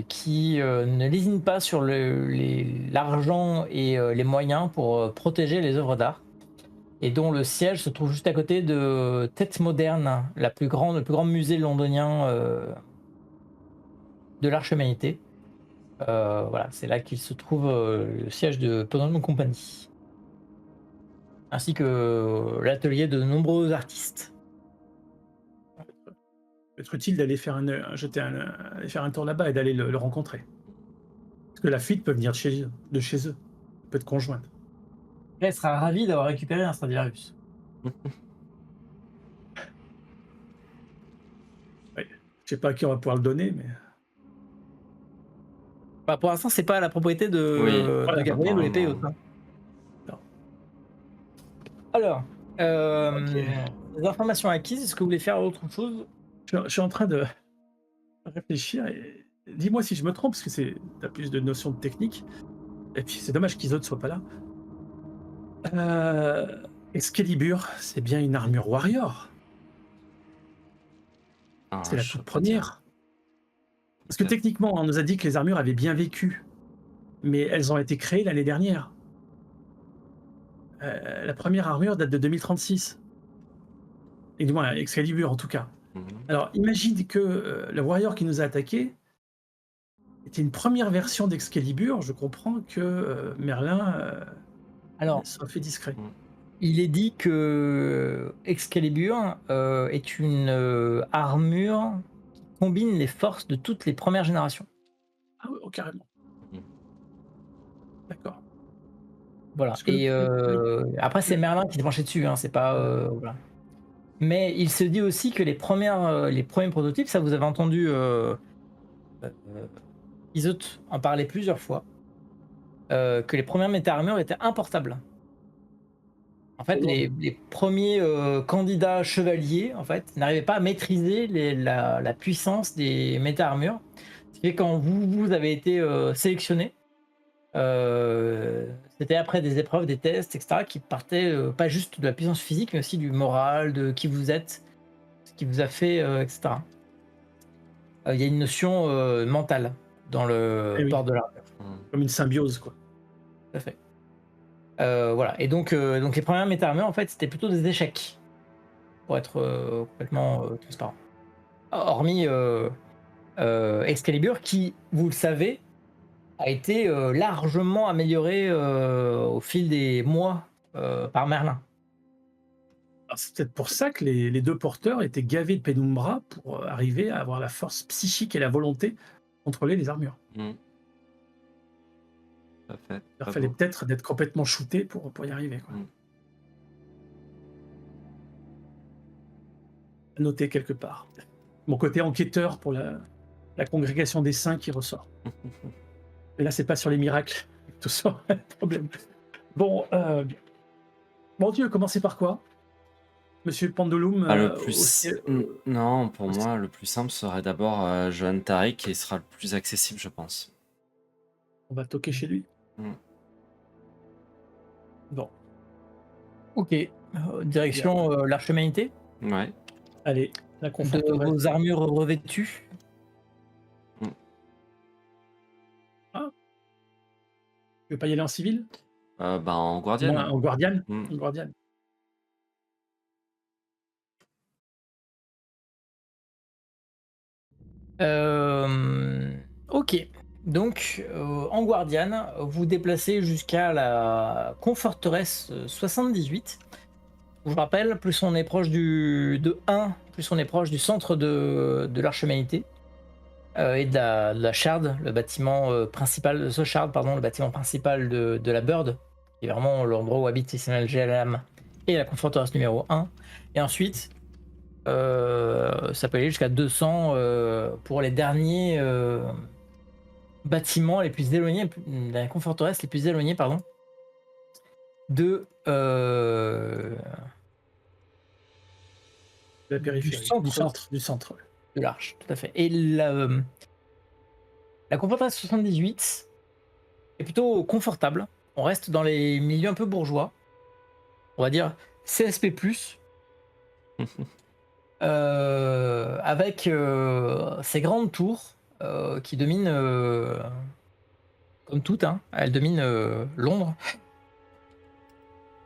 qui, ne lésine pas sur l'argent et les moyens pour, protéger les œuvres d'art et dont le siège se trouve juste à côté de Tate Modern, le plus grand musée londonien, de l'arche-humanité. Voilà, c'est là qu'il se trouve, le siège de Pendulum Company, ainsi que l'atelier de nombreux artistes. peut-être utile d'aller faire aller faire un tour là-bas et d'aller le rencontrer. Parce que la fuite peut venir de chez eux, peut être conjointe. Elle sera ravi d'avoir récupéré un Stradivarius. Oui. Je sais pas à qui on va pouvoir le donner, mais Bah, pour l'instant, c'est pas la propriété Oui, de voilà, Gabriel ou les normalement. Payot, hein. non. Alors, OK. les informations acquises, est-ce que vous voulez faire autre chose? Je suis en train de réfléchir et dis-moi si je me trompe, parce que tu as plus de notions de technique et puis c'est dommage qu'Isolde soit pas là. Excalibur, c'est bien une armure warrior? Ah, C'est la je toute saurais pas dire. première. Parce que techniquement, on nous a dit que les armures avaient bien vécu, mais elles ont été créées l'année dernière. La première armure date de 2036 et du moins Excalibur en tout cas. Mhm. Alors imagine que, le warrior qui nous a attaqués était une première version d'Excalibur. Je comprends que, Merlin, Alors, soit fait discret. Mm. il est dit que Excalibur, est une, armure qui combine les forces de toutes les premières générations. Ah oui, oh carrément, Mhm. d'accord. Voilà Parce que et le après c'est le Merlin qui s'est penché dessus, hein, c'est pas, voilà. voilà. Mais il se dit aussi que les premiers prototypes, ça vous avez entendu, heu, Iseut en parler plusieurs fois, que les premières méta-armures étaient importables. En fait, les premiers, candidats chevaliers, en fait, n'arrivaient pas à maîtriser la puissance des méta-armures. Ce qui fait quand vous avez été, sélectionnés, c'était après des épreuves, des tests et cetera qui partaient, pas juste de la puissance physique, mais aussi du moral, de qui vous êtes, ce qui vous a fait, et cetera. Il y a une notion, mentale dans le Eh oui, port de l'armure, Mm. comme une symbiose quoi. tout à fait. Voilà et donc les premières méta-armures, en fait, c'était plutôt des échecs, pour être, complètement, transparent. Hormis, Excalibur qui, vous le savez, a été, largement amélioré, au fil des mois, par Merlin. Alors c'est peut-être pour ça que les 2 porteurs étaient gavés de pénumbra pour, arriver à avoir la force psychique et la volonté de contrôler les armures. Mm. Tout à fait. Il Pas fallait beau. peut-être d'être complètement shooté pour y arriver, quoi. Mm. À noter quelque part. Mon côté enquêteur pour la congrégation des saints qui ressort. Et là, c'est pas sur les miracles, tout ça, le problème. Bon, bien. Bon Dieu, commencer par quoi? Monsieur Pendulum, Ah, le aussi, plus... Non, pour aussi- moi, le plus simple serait d'abord Johan Tariq, qui sera le plus accessible, je pense. on va toquer chez lui. Mm. Bon, Ok. Direction l'Arche Humanité. Ouais. allez, la De conforteresse. vos armures revêtues. Ah, tu veux pas y aller en civil? Bah, en Moi, Guardian. en Guardian? Mm. En Guardian. Ok. Donc, en Guardian, vous déplacez jusqu'à la Conforteresse 78. Je vous rappelle, plus on est proche de 1, plus on est proche du centre de l'Arche Humanité et de la Shard, le bâtiment principal de ce Shard, pardon, le bâtiment principal de la Bird, qui est vraiment l'endroit où habite Ismaël Gelam et la Conforteresse numéro 1. Et ensuite, ça peut aller jusqu'à 200 pour les derniers bâtiments les plus éloignés, la Conforteresse les plus éloignés, pardon, de La du périphérie. Du centre. Ouais. de l'Arche, tout à fait. Et la Conforteresse 78 est plutôt confortable. On reste dans les milieux un peu bourgeois, on va dire CSP+, avec ces grandes tours qui dominent, comme toutes, hein, elles dominent Londres.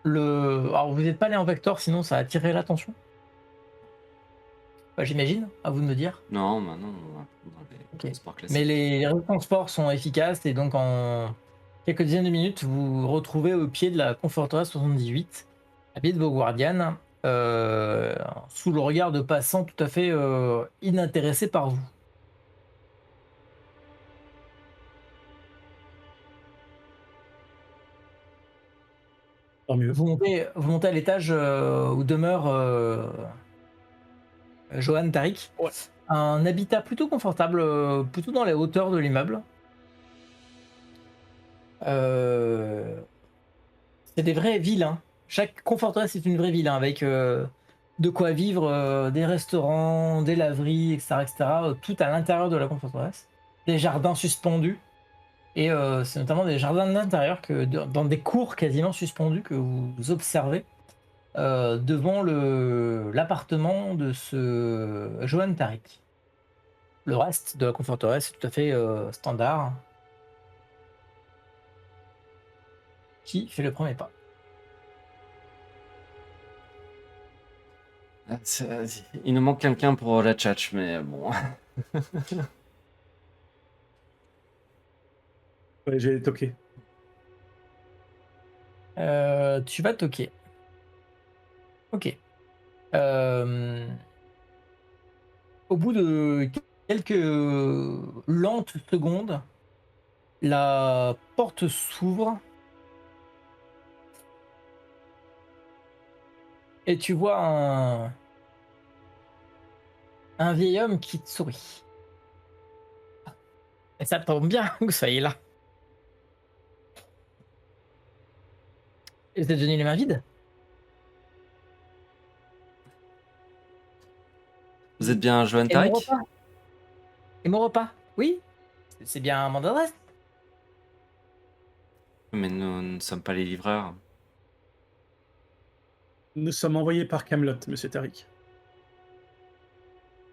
Alors vous n'êtes pas allé en Vector, sinon ça a attiré l'attention. Bah, j'imagine, à vous de me dire. Non, bah non, on va prendre les Ok. transports Mais classiques. les réseaux de transport sont efficaces et donc en quelques dizaines de minutes, vous vous retrouvez au pied de la Conforteresse 78, à pied de vos Guardianes, sous le regard de passants tout à fait inintéressés par vous. Tant mieux. Vous montez à l'étage où demeure Johan Tariq. Ouais. Un habitat plutôt confortable, plutôt dans les hauteurs de l'immeuble. C'est des vraies villes, hein. Chaque conforteresse est une vraie ville, hein, avec de quoi vivre, des restaurants, des laveries, etc., etc., tout à l'intérieur de la conforteresse. Des jardins suspendus. Et c'est notamment des jardins d'intérieur dans des cours quasiment suspendus que vous observez devant l'appartement de ce Johan Tariq. Le reste de la conforteresse est tout à fait standard. Qui fait le premier pas? Il nous manque quelqu'un pour la tchatch, mais bon. Ouais, j'ai toqué. Tu vas toquer. Ok. Au bout de quelques lentes secondes, la porte s'ouvre et tu vois un vieil homme qui te sourit. Et ça tombe bien que vous soyez là. Et vous êtes venu les mains vides? Vous êtes bien Johan Et mon Tariq? repas? Et mon repas? Oui? C'est bien mon adresse? Mais nous ne sommes pas les livreurs. Nous sommes envoyés par Camelot, monsieur Tariq.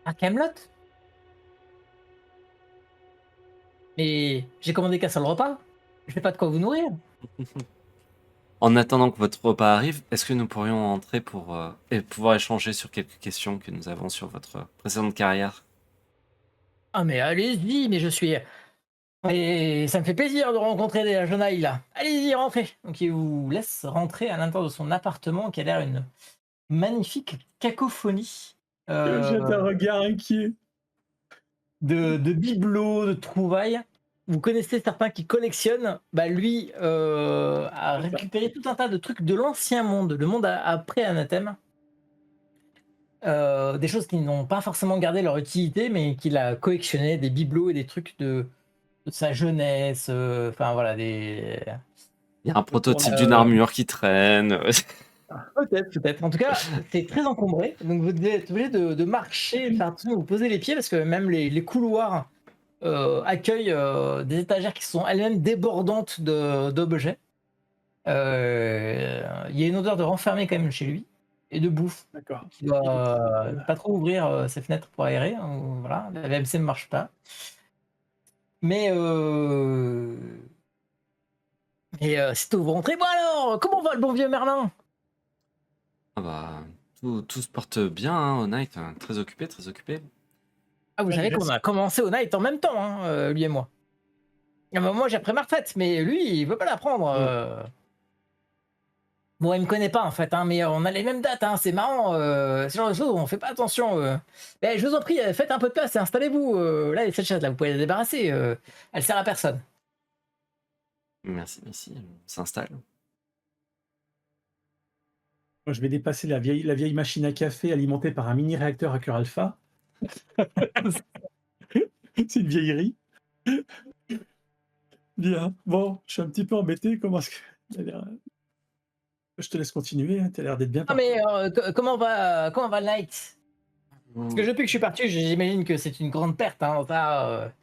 À Camelot? Mais j'ai commandé qu'un seul repas. Je n'ai pas de quoi vous nourrir. En attendant que votre repas arrive, est-ce que nous pourrions entrer pour et pouvoir échanger sur quelques questions que nous avons sur votre précédente carrière? Ah mais allez-y, mais je suis... Et ça me fait plaisir de rencontrer des jeunes là. Allez-y, rentrez. Donc il vous laisse rentrer à l'intérieur de son appartement qui a l'air une magnifique cacophonie Il me jette un euh, regard inquiet. de bibelots, de trouvailles. vous connaissez certains qui collectionnent, bah lui a C'est ça. récupéré tout un tas de trucs de l'ancien monde, le monde après Anathème. Des choses qui n'ont pas forcément gardé leur utilité, mais qu'il a collectionné, des bibelots et des trucs de sa jeunesse, enfin voilà, des. Il y a un prototype d'une Euh, armure qui traîne. Peut-être, peut-être. En tout cas, c'est très encombré, donc vous devez être obligé de marcher, de faire attention où vous posez les pieds, parce que même les couloirs accueillent des étagères qui sont elles-mêmes débordantes d'objets. Il y a une odeur de renfermé quand même chez lui, et de bouffe. D'accord. Qui doit pas trop ouvrir ses fenêtres pour aérer, hein, voilà, la VMC ne marche pas. Mais sitôt vous rentrez, bon alors, comment va le bon vieux Merlin? Ah bah, tout se porte bien hein, au Night, hein. Très occupé, très occupé. Ah, vous Ouais, savez il qu'on reste- a commencé au night en même temps, hein, lui et moi. Ah bah, moi j'ai pris ma retraite, mais lui il veut pas la prendre. Bon, il me connaît pas en fait, hein, mais on a les mêmes dates, hein, c'est marrant. Ce genre de choses, on fait pas attention. Mais je vous en prie, faites un peu de place et installez-vous. Là, cette chaise là, vous pouvez la débarrasser. Elle sert à personne. Merci, merci. On s'installe. Moi, je vais dépasser la vieille machine à café alimentée par un mini réacteur à cœur alpha. C'est une vieillerie. Bien. Bon, je suis un petit peu embêté. Comment est-ce que... il a l'air- Je te laisse continuer. Tu as l'air d'être bien Ah, parti. mais comment va le night? Parce que depuis que je suis parti, j'imagine que c'est une grande perte. Hein, ça,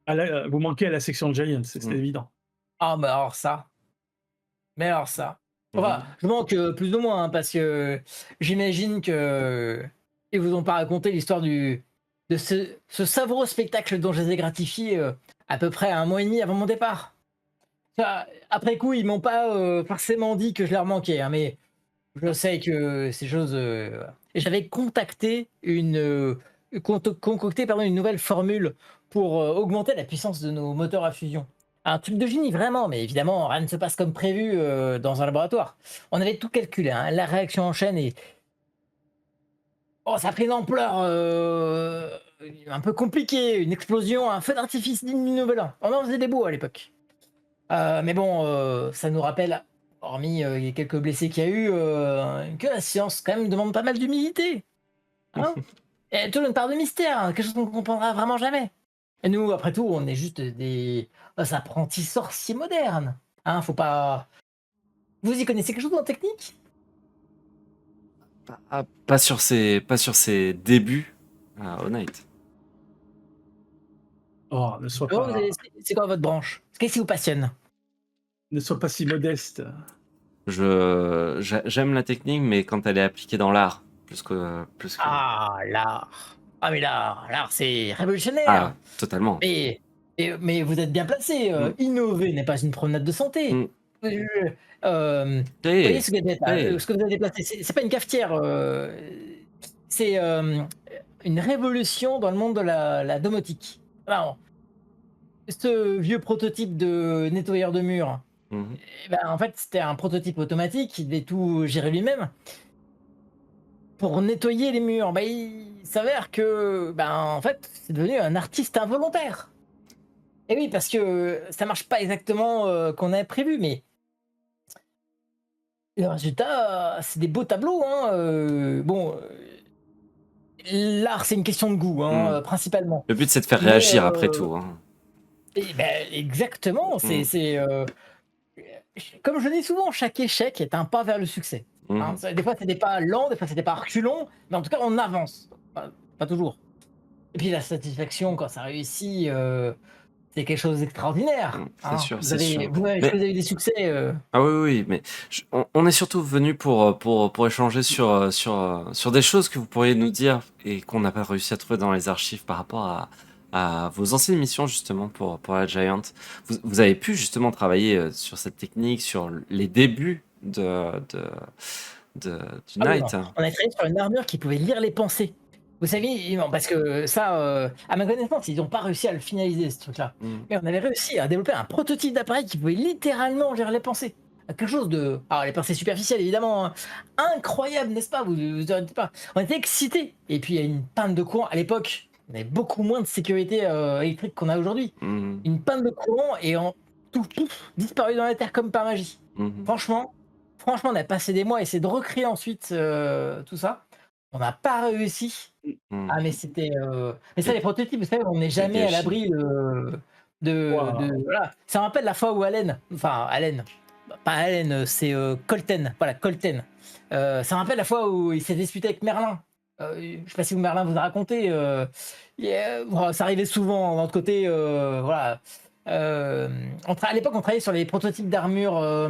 Ah là, vous manquez à la section de Giant, c'est Mm. évident. Ah, mais alors ça. Mais alors ça. Enfin, Mhm. je manque plus ou moins, hein, parce que j'imagine que ils vous ont pas raconté l'histoire de ce savoureux spectacle dont je les ai gratifiés à peu près un mois et demi avant mon départ. Ça, après coup, ils m'ont pas forcément dit que je leur manquais, hein, mais je sais que ces choses. Et j'avais contacté concocté pardon, une nouvelle formule pour augmenter la puissance de nos moteurs à fusion. Un truc de génie, vraiment, mais évidemment, rien ne se passe comme prévu dans un laboratoire. On avait tout calculé, hein, la réaction en chaîne et. Oh, ça a pris une ampleur un peu compliquée, une explosion, un feu d'artifice digne du Nouvel An. On en faisait des beaux à l'époque. Mais bon, ça nous rappelle, hormis les quelques blessés qu'il y a eu, que la science quand même demande pas mal d'humilité. Hein. Et toujours une part de mystère, hein, quelque chose qu'on ne comprendra vraiment jamais. Et nous, après tout, on est juste des apprentis sorciers modernes. Hein, faut pas. Vous y connaissez quelque chose en technique? Pas sur ses débuts au Night. Oh, Oh, c'est quoi votre branche? Qu'est-ce qui vous passionne? ne sois pas si modeste. J'aime la technique, mais quand elle est appliquée dans l'art, plus que. Ah, l'art. Ah, mais l'art, c'est révolutionnaire. Ah, totalement. Mais, mais vous êtes bien placé. Mm. Innover n'est pas une promenade de santé. Mm. Vous voyez Créer, ce que vous êtes, créer. ce que vous avez déplacé, c'est pas une cafetière. C'est une révolution dans le monde de la domotique. Alors, ce vieux prototype de nettoyeur de murs, Mhm. eh ben, en fait, c'était un prototype automatique. Il devait tout gérer lui-même. Pour nettoyer les murs, bah, il s'avère que, ben, en fait, c'est devenu un artiste involontaire. Et oui, parce que ça marche pas exactement qu'on avait prévu, mais le résultat, c'est des beaux tableaux. Hein, bon, l'art, c'est une question de goût, hein, Mm. principalement. Le but, c'est de faire Mais réagir après tout. Hein. ben, exactement, Mm. comme je dis souvent, chaque échec est un pas vers le succès. Hein. Mhm. Des fois, c'est des pas lents, des fois, c'est des pas reculons, mais en tout cas, on avance. Pas toujours. Et puis la satisfaction quand ça réussit, c'est quelque chose d'extraordinaire. C'est Hein. sûr, c'est sûr. Est-ce que Mais vous avez eu des succès ah oui, oui, mais on est surtout venu pour échanger sur des choses que vous pourriez nous dire et qu'on n'a pas réussi à trouver dans les archives par rapport à vos anciennes missions justement pour la Giant. Vous avez pu justement travailler sur cette technique, sur les débuts du Ah oui, Night. on a travaillé sur une armure qui pouvait lire les pensées. Vous savez, non, parce que ça, à ma connaissance, ils n'ont pas réussi à le finaliser, ce truc-là. Mm. Mais on avait réussi à développer un prototype d'appareil qui pouvait littéralement lire les pensées. Quelque chose de. Alors, les pensées superficielles, évidemment. Hein. Incroyable, n'est-ce pas vous en dites pas. On était excités. Et puis, il y a une panne de courant. À l'époque, on avait beaucoup moins de sécurité électrique qu'on a aujourd'hui. Mmh. Une panne de courant et tout, pouf, disparu dans la terre comme par magie. Mmh. Franchement, franchement, on a passé des mois à essayer de recréer ensuite tout ça. On n'a pas réussi. Mmh. Ah, mais c'était. Mais ça, Et les prototypes, vous savez, on n'est quel jamais à gâchis. l'abri Waouh! voilà. Ça me rappelle la fois où Allen, enfin Allen, pas Allen, c'est Colten, voilà, Colten. Ça me rappelle la fois où il s'est disputé avec Merlin. Je sais pas si vous, Merlin vous a raconté. Bon, ça arrivait souvent de notre côté. Voilà. À l'époque, on travaillait sur les prototypes d'armure.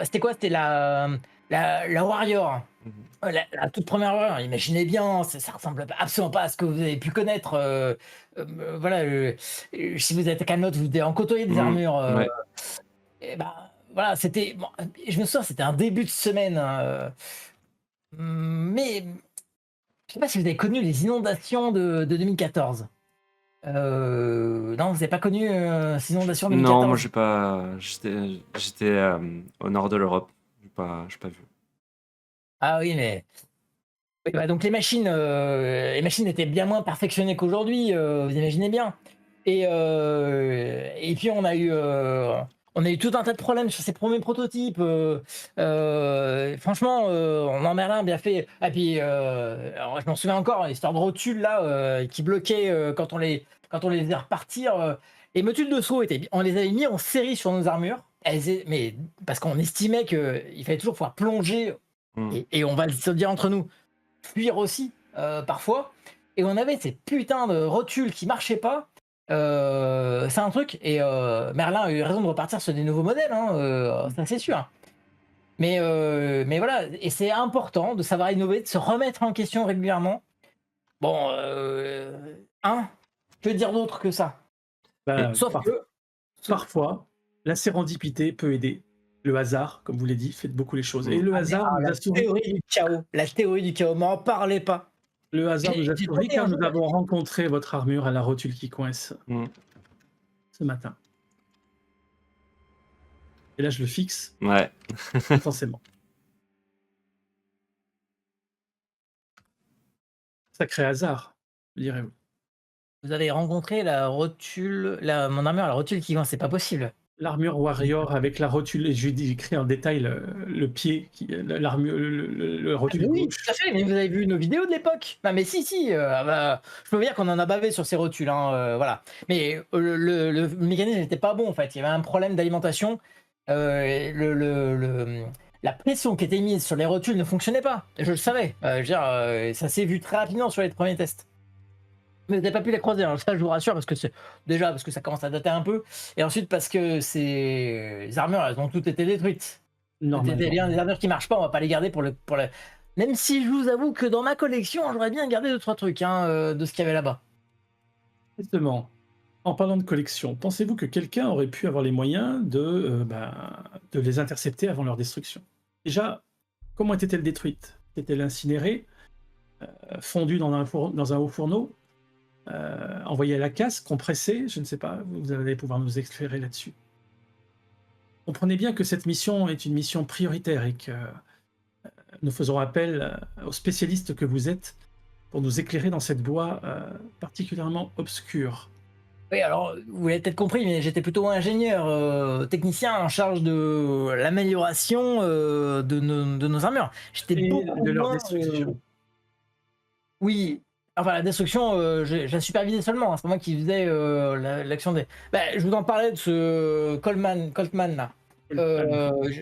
C'était quoi? C'était la Warrior. Mmh. La toute première heure, imaginez bien, ça ressemble absolument pas à ce que vous avez pu connaître, voilà, si vous êtes à Kaamelott, vous devez en côtoyer des Mmh. armures, Ouais. et ben, voilà, c'était bon, je me souviens, c'était un début de semaine, hein, mais je sais pas si vous avez connu les inondations de 2014? Non, vous avez pas connu, ces inondations de Non, moi 2014? j'ai pas j'étais, au nord de l'Europe. J'ai pas vu. Ah oui, mais oui, bah, donc les machines étaient bien moins perfectionnées qu'aujourd'hui, vous imaginez bien. Et puis on a eu tout un tas de problèmes sur ces premiers prototypes. Franchement, on en Merlin a bien fait. Et puis, alors je m'en souviens encore, l'histoire de rotules là, qui bloquaient quand on les faisait repartir. Les modules de saut on les avait mis en série sur nos armures. Mais parce qu'on estimait qu'il fallait toujours pouvoir plonger, Mmh. et on va se dire entre nous, fuir aussi, parfois. Et on avait ces putains de rotules qui marchaient pas. C'est un truc. Et Merlin a eu raison de repartir sur des nouveaux modèles, hein, ça c'est sûr. Mais voilà, et c'est important de savoir innover, de se remettre en question régulièrement. Bon, hein, que dire d'autre que ça? Et Bah, Sauf que, parfois, la sérendipité peut aider. Le hasard, comme vous l'avez dit, fait beaucoup les choses. Et mmh. le hasard nous a souri. la théorie du chaos, m'en parlez pas. Le hasard nous a J'ai souri demandé car un nous jour, avons rencontré votre armure à la rotule qui coince Mmh. ce matin. Et là, je le fixe Ouais. intensément. Sacré hasard, me direz-vous. vous avez rencontré mon armure à la rotule qui vend, c'est pas possible. L'armure warrior avec la rotule, et je lui ai écrit en détail le pied, l'armure, le Ah mais rotule oui, tout à gauche. fait, mais vous avez vu nos vidéos de l'époque? Non mais si, ah bah, je peux vous dire qu'on en a bavé sur ces rotules, hein, voilà. Mais le mécanisme n'était pas bon en fait, il y avait un problème d'alimentation, la pression qui était mise sur les rotules ne fonctionnait pas. Je le savais, je veux dire, ça s'est vu très rapidement sur les premiers tests. Mais vous n'avez pas pu les croiser, hein, ça je vous rassure, parce que déjà parce que ça commence à dater un peu, et ensuite parce que les armures, elles ont toutes été détruites. C'était Normalement. bien des armures qui marchent pas, on va pas les garder pour le même si je vous avoue que dans ma collection, j'aurais bien gardé 2-3 trucs, hein, de ce qu'il y avait là-bas. Justement, en parlant de collection, pensez-vous que quelqu'un aurait pu avoir les moyens de les intercepter avant leur destruction? Déjà, comment étaient-elles détruites? Étaient-elles incinérées, fondues dans un haut fourneau, envoyées à la casse, compressées? Je ne sais pas, vous allez pouvoir nous éclairer là-dessus. Comprenez bien que cette mission est une mission prioritaire et que nous faisons appel aux spécialistes que vous êtes pour nous éclairer dans cette voie particulièrement obscure. Oui, alors, vous l'avez peut-être compris, mais j'étais plutôt ingénieur, technicien en charge de l'amélioration, de nos armures. J'étais Et beaucoup de leur moins, destruction. oui, enfin la destruction, je la supervisais seulement, hein, c'est pas moi qui faisais, l'action des je vous en parlais de ce Coltman là.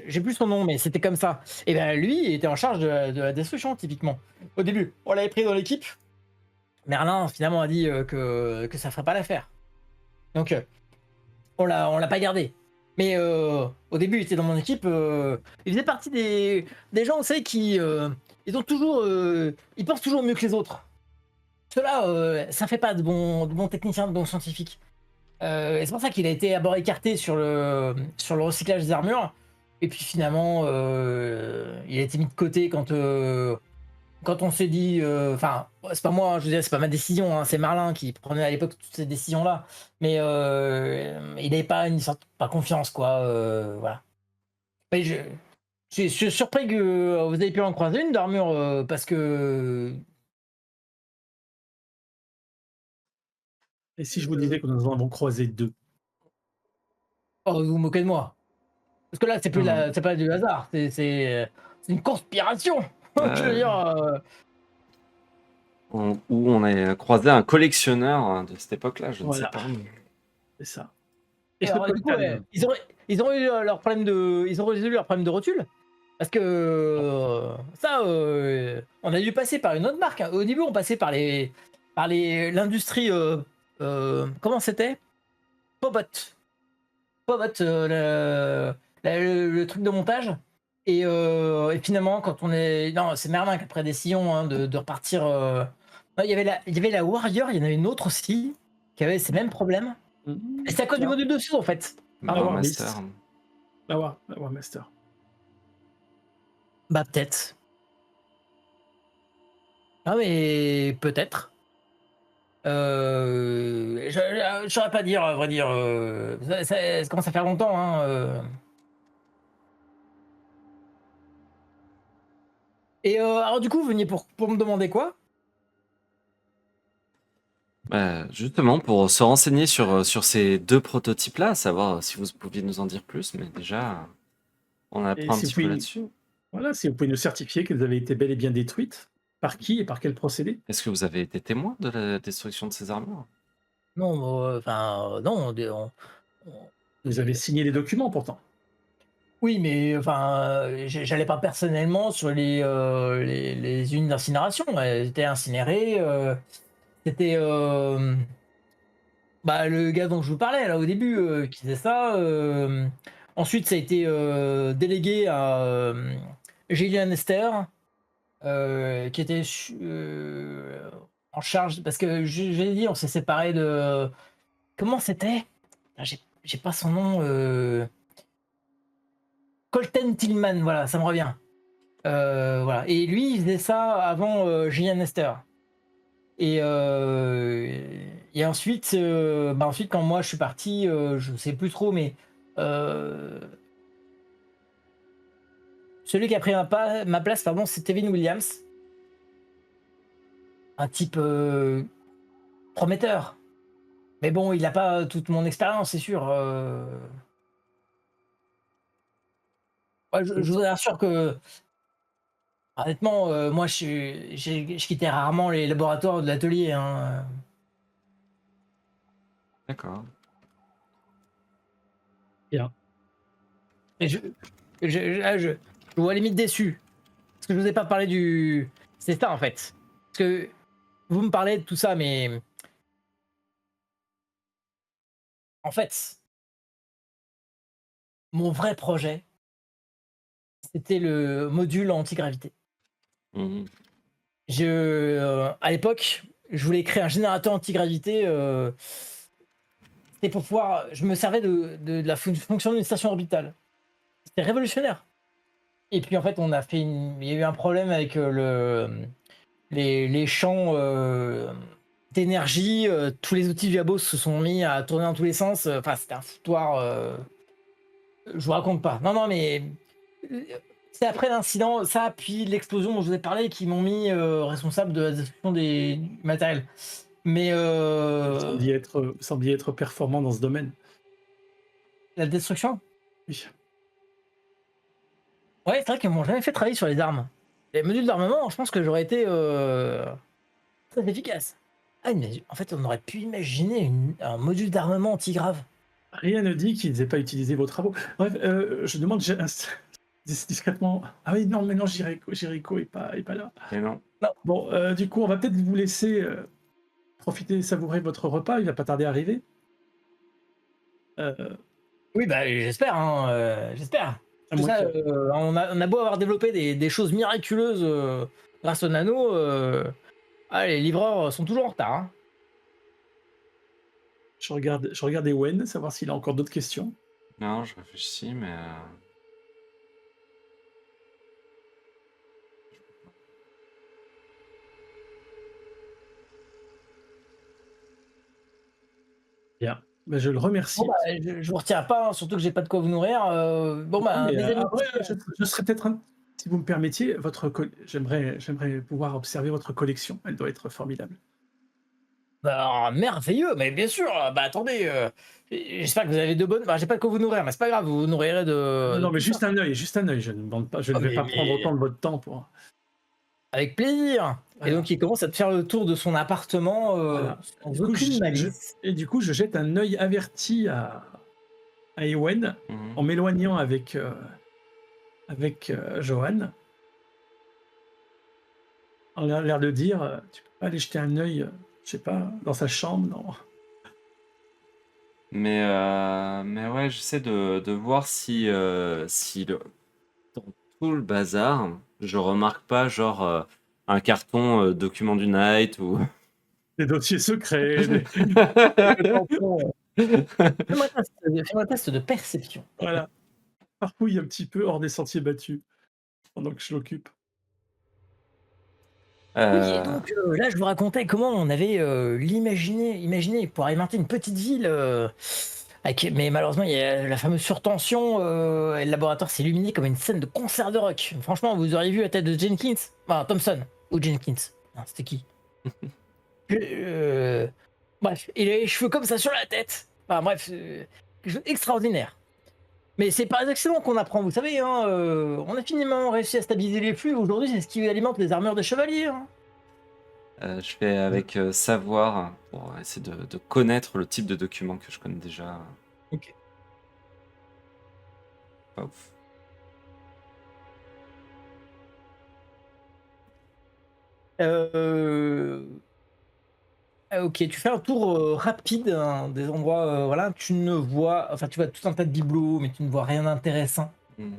J'ai plus son nom, mais c'était comme ça. Et ben lui, il était en charge de la destruction typiquement. Au début, on l'avait pris dans l'équipe. Merlin finalement a dit, que ça ferait pas l'affaire. Donc, on l'a pas gardé. Mais, au début, il était dans mon équipe, il faisait partie des gens, vous savez, qui, ils pensent toujours mieux que les autres. Ceux-là, ça fait pas de bons techniciens, de bons scientifiques. Et c'est pour ça qu'il a été d'abord écarté sur le recyclage des armures. Et puis finalement, il a été mis de côté quand on s'est dit, enfin, c'est pas moi, hein, je veux dire, c'est pas ma décision, hein, c'est Merlin qui prenait à l'époque toutes ces décisions-là. Mais il n'avait pas une sorte, pas confiance, quoi. Voilà. Mais je suis surpris que vous avez pu en croiser une d'armure, parce que Et si je vous disais que nous en avons croisé 2? Oh, vous vous moquez de moi. Parce que là, Non. c'est pas du hasard, c'est une conspiration. Je veux Ouais, dire, où on a croisé un collectionneur de cette époque-là, je ne sais Voilà, pas. c'est ça. Et et ce alors du coup, Coltan? ouais, ils ont eu leur problème de ils ont résolu leur problème de rotule parce que, ça, on a dû passer par une autre marque, hein. Au début, on passait par l'industrie, comment c'était? Pobot. Pobot, le truc de montage et finalement quand on est non, c'est Merlin qui a pris la décision, hein, de repartir, ouais, il y avait la Warrior, il y en avait une autre aussi qui avait ces mêmes problèmes et c'est à cause du La module dessus, en fait. la Pardon? War Master. Beast, la War Master. Bah, peut-être. Ah mais peut-être. Je saurais pas dire, à vrai dire, ça commence à faire longtemps, hein, et alors du coup, vous veniez pour me demander quoi? Bah, justement, pour se renseigner sur ces 2 prototypes-là, savoir si vous pouviez nous en dire plus, mais déjà, on Et apprend un si vous petit peu pouvez là-dessus. voilà, si vous pouvez nous certifier qu'elles avaient été bel et bien détruites, par qui et par quel procédé? Est-ce que vous avez été témoin de la destruction de ces armures? Non, enfin, non, on Vous avez signé les documents pourtant. oui, mais enfin, j'allais pas personnellement sur les usines d'incinération. Elles étaient incinérées, c'était, bah, le gars dont je vous parlais là au début, qui faisait ça, ensuite ça a été, délégué à, Gillian Esther, qui était en charge parce que j'ai dit on s'est séparés de comment c'était? Ah, j'ai pas son nom, Colten Tillman, voilà, ça me revient. Voilà et lui, il faisait ça avant, Gillian Esther et ensuite, bah, ensuite quand moi je suis parti, je sais plus trop mais, heu, celui qui a pris ma place pardon, c'est Tevin Williams, un type, prometteur. Mais bon, il a pas toute mon expérience, c'est sûr, ouais, je vous assure que honnêtement, moi je quittais rarement les laboratoires de l'atelier, hein, D'accord. Bien. et là je vous vois limite déçu. Parce que je vous ai pas parlé du c'est ça en fait. Parce que vous me parlez de tout ça, mais en fait, mon vrai projet, c'était le module antigravité. Mmh. À l'époque, je voulais créer un générateur antigravité, c'était pour pouvoir je me servais de la fonction d'une station orbitale. C'était révolutionnaire et puis en fait, il y a eu un problème avec, les champs, d'énergie, tous les outils Viabos se sont mis à tourner dans tous les sens, enfin, c'était un foutoir, je vous raconte pas. Non, non, mais, heu, c'est après l'incident, ça, puis l'explosion dont je vous ai parlé qui m'ont mis, responsable de la destruction du matériel. Mais, Vous sembliez être performant dans ce domaine. la destruction? Oui. Ouais, c'est vrai qu'ils m'ont jamais fait travailler sur les armes. Les modules d'armement, je pense que j'aurais été, très efficace. Ah, mais en fait, on aurait pu imaginer un module d'armement antigrave. Rien ne dit qu'ils aient pas utilisé vos travaux. Bref, je demande discrètement. Ah oui, non, mais non, Jericho est pas là. Et non. Bon, du coup, on va peut-être vous laisser, profiter et savourer votre repas, il va pas tarder à arriver. Heu, Oui, bah, j'espère, hein, j'espère. à Tout moins ça, que on a beau avoir développé des choses miraculeuses, grâce au nano, les livreurs sont toujours en retard, hein. je regarde Ewen, savoir s'il a encore d'autres questions. Non, je réfléchis, mais Bien, bah, je le Bon, remercie. bah, je vous retiens pas, hein, surtout que j'ai pas de quoi vous nourrir, bon, Non, bah, mais, mes amis, après, je serais peut-être si vous me permettiez, votre j'aimerais pouvoir observer votre collection, elle doit être formidable. Bah, merveilleux, mais bien sûr, bah, attendez, j'espère que vous avez de bonnes j'ai pas de quoi vous nourrir, mais c'est pas grave, vous vous nourrirez Non, de non, mais tout ça. juste un œil, je ne demande pas, je ne Oh vais pas prendre mais autant de votre temps pour avec plaisir et voilà, donc il commence à te faire le tour de son appartement, voilà. sans aucune malice. Du coup, je jette un œil averti à Ewen Mhm. en m'éloignant avec, Johan, en l'air de dire, «Tu peux pas aller jeter un œil, je sais pas, dans sa chambre, non?» Mais ouais, j'essaie de voir si dans tout le bazar, je remarque pas genre un carton document du Night ou. Des dossiers secrets, des Le tampon, fais-moi un test de perception. voilà, farfouille un petit peu hors des sentiers battus pendant que je l'occupe. Oui et Euh, donc là, je vous racontais comment on avait, imaginé pour alimenter une petite ville, avec mais malheureusement, il y a la fameuse surtension, et le laboratoire s'est illuminé comme une scène de concert de rock. Franchement, vous auriez vu la tête de Jenkins, enfin Thompson ou Jenkins. Non, c'était qui? Bref, il a les cheveux comme ça sur la tête. Enfin bref, quelque chose d'extraordinaire. Mais c'est par les accidents qu'on apprend, vous savez, hein, on a finalement réussi à stabiliser les flux. Aujourd'hui, c'est ce qui alimente les armures des chevaliers, hein. je fais avec savoir pour essayer de connaître le type de document que je connais déjà. OK. Pas ouf. Heu, OK, tu fais un tour, rapide, hein, des endroits, voilà, tu ne vois enfin, tu vois tout un tas de bibelots, mais tu ne vois rien d'intéressant, Mhm.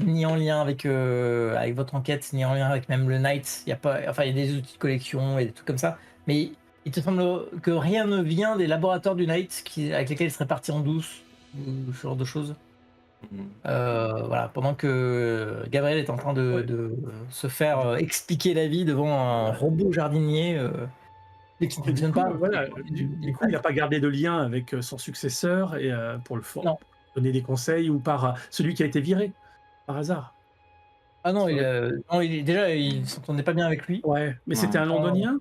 ni en lien avec votre enquête, ni en lien avec même le Knight. Il y a pas enfin, il y a des outils de collection et des trucs comme ça, mais il te semble que rien ne vient des laboratoires du Knight avec lesquels il serait parti en douce ou ce genre de choses. Mhm. Voilà, pendant que Gabriel est en train Ouais, de se faire, du expliquer la vie devant un ouais robot jardinier, et qui ne et du fonctionne pas. coup, voilà, du coup, il a pas gardé de lien avec, son successeur et pour le for Non. donner des conseils ou par, celui qui a été viré, par hasard? Ah non, Ça aurait non, déjà, il s'entendait pas bien avec lui. Ouais, mais c'était Ouais. un londonien?